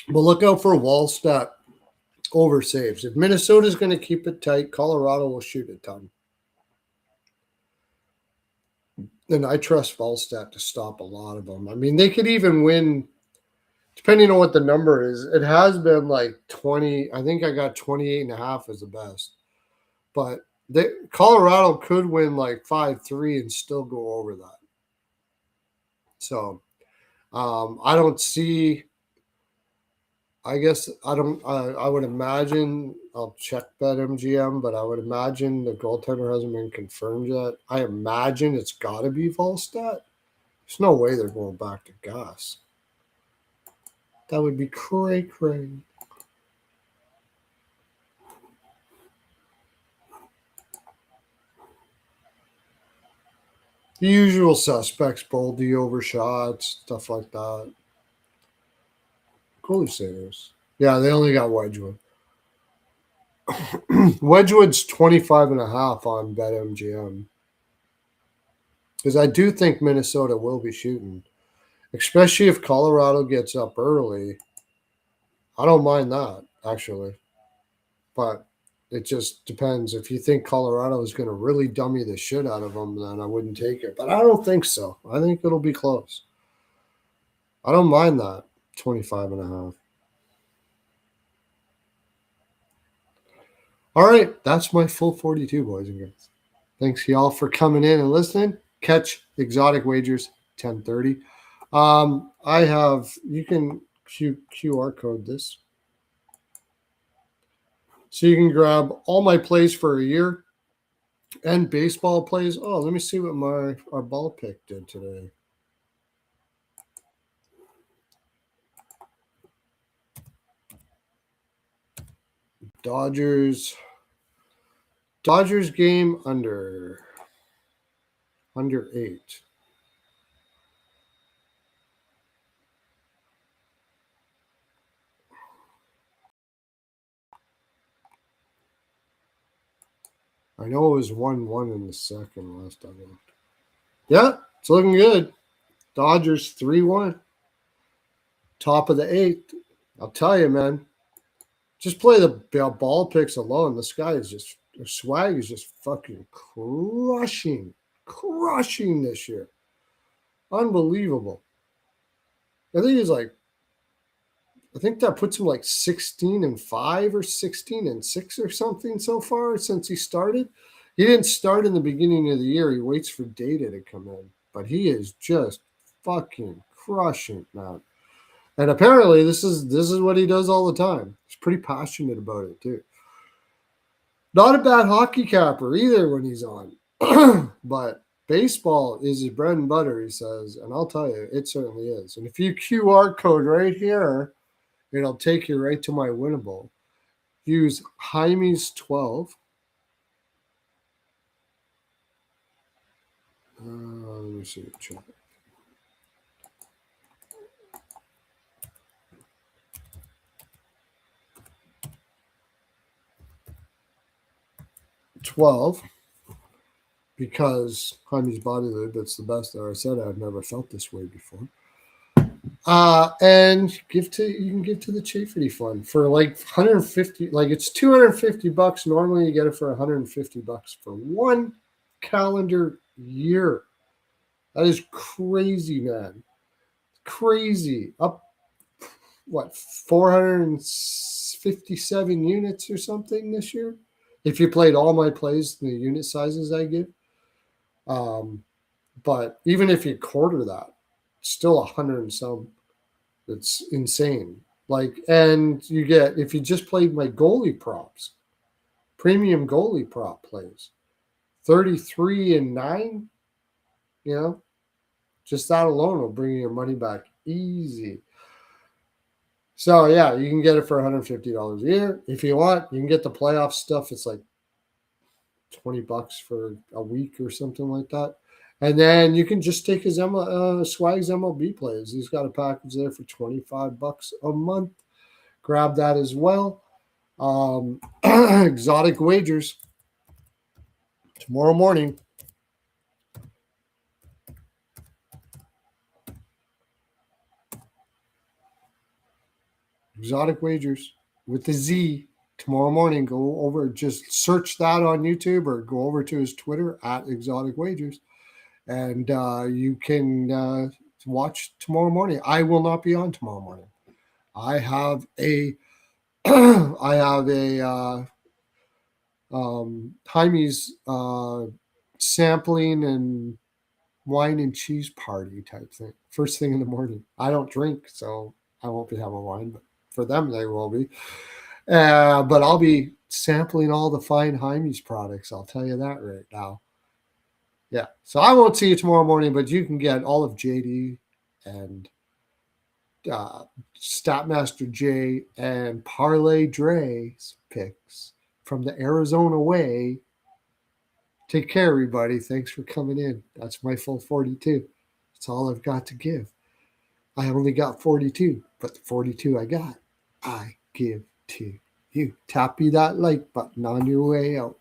look out for Wallstat over saves. If Minnesota's going to keep it tight, Colorado will shoot a ton. And I trust Wallstat to stop a lot of them. I mean, they could even win, depending on what the number is. It has been like 20. I think I got 28.5 as the best. But Colorado could win like 5-3 and still go over that. So I don't see. I guess I don't. I would imagine I'll check that MGM, but I would imagine the goaltender hasn't been confirmed yet. I imagine it's got to be Volstat. There's no way they're going back to Gus. That would be cray. The usual suspects, Boldy overshots, stuff like that. Goalie savers. Yeah, they only got Wedgwood. Wedgwood's 25.5 on BetMGM. Because I do think Minnesota will be shooting, especially if Colorado gets up early. I don't mind that, actually. But it just depends. If you think Colorado is going to really dummy the shit out of them, then I wouldn't take it. But I don't think so. I think it'll be close. I don't mind that 25.5. All right. That's my full 42, boys and girls. Thanks, y'all, for coming in and listening. Catch Exotic Wagers 10:30. I have, you can QR code this. So you can grab all my plays for a year and baseball plays. Oh, let me see what our ball pick did today. Dodgers game under 8. I know it was 1-1 in the second last I looked. Yeah, it's looking good. Dodgers 3-1. Top of the 8th. I'll tell you, man. Just play the ball picks alone. This guy is just, swag is just fucking crushing this year. Unbelievable. I think that puts him like 16-5 or 16-6 or something so far since he started. He didn't start in the beginning of the year. He waits for data to come in, but he is just fucking crushing, man. And apparently this is what he does all the time. He's pretty passionate about it too. Not a bad hockey capper either when he's on. But baseball is his bread and butter, he says, and I'll tell you, it certainly is. And if you QR code right here, it'll take you right to my winnable. Use Hymes 12. Let me see the chat. $12 because Hymes body lube, that's the best there. I said I've never felt this way before. And you can give to the Chafety Fund for like 150, like it's $250. Normally you get it for $150 for one calendar year. That is crazy, man. Crazy. Up what, 457 units or something this year? If you played all my plays, the unit sizes I give. But even if you quarter that, still 100 and some. It's insane. Like, and you get, if you just played my goalie props, premium goalie prop plays, 33-9, just that alone will bring your money back easy. So yeah, you can get it for $150 a year. If you want, you can get the playoff stuff. It's like $20 for a week or something like that. And then you can just take his Swag's MLB plays. He's got a package there for $25 a month. Grab that as well. Exotic Wagers tomorrow morning. Exotic Wagers with the Z tomorrow morning. Go over, just search that on YouTube or go over to his Twitter at Exotic Wagers. And you can watch tomorrow morning. I will not be on tomorrow morning. I have a Hymes sampling and wine and cheese party type thing. First thing in the morning. I don't drink, so I won't be having wine, but for them they will be. But I'll be sampling all the fine Hymes products. I'll tell you that right now. Yeah. So I won't see you tomorrow morning, but you can get all of JD and Statmaster J and Parlay Dre's picks from the Arizona way. Take care, everybody. Thanks for coming in. That's my full 42. That's all I've got to give. I only got 42, but the 42 I got, I give to you. Tap that like button on your way out.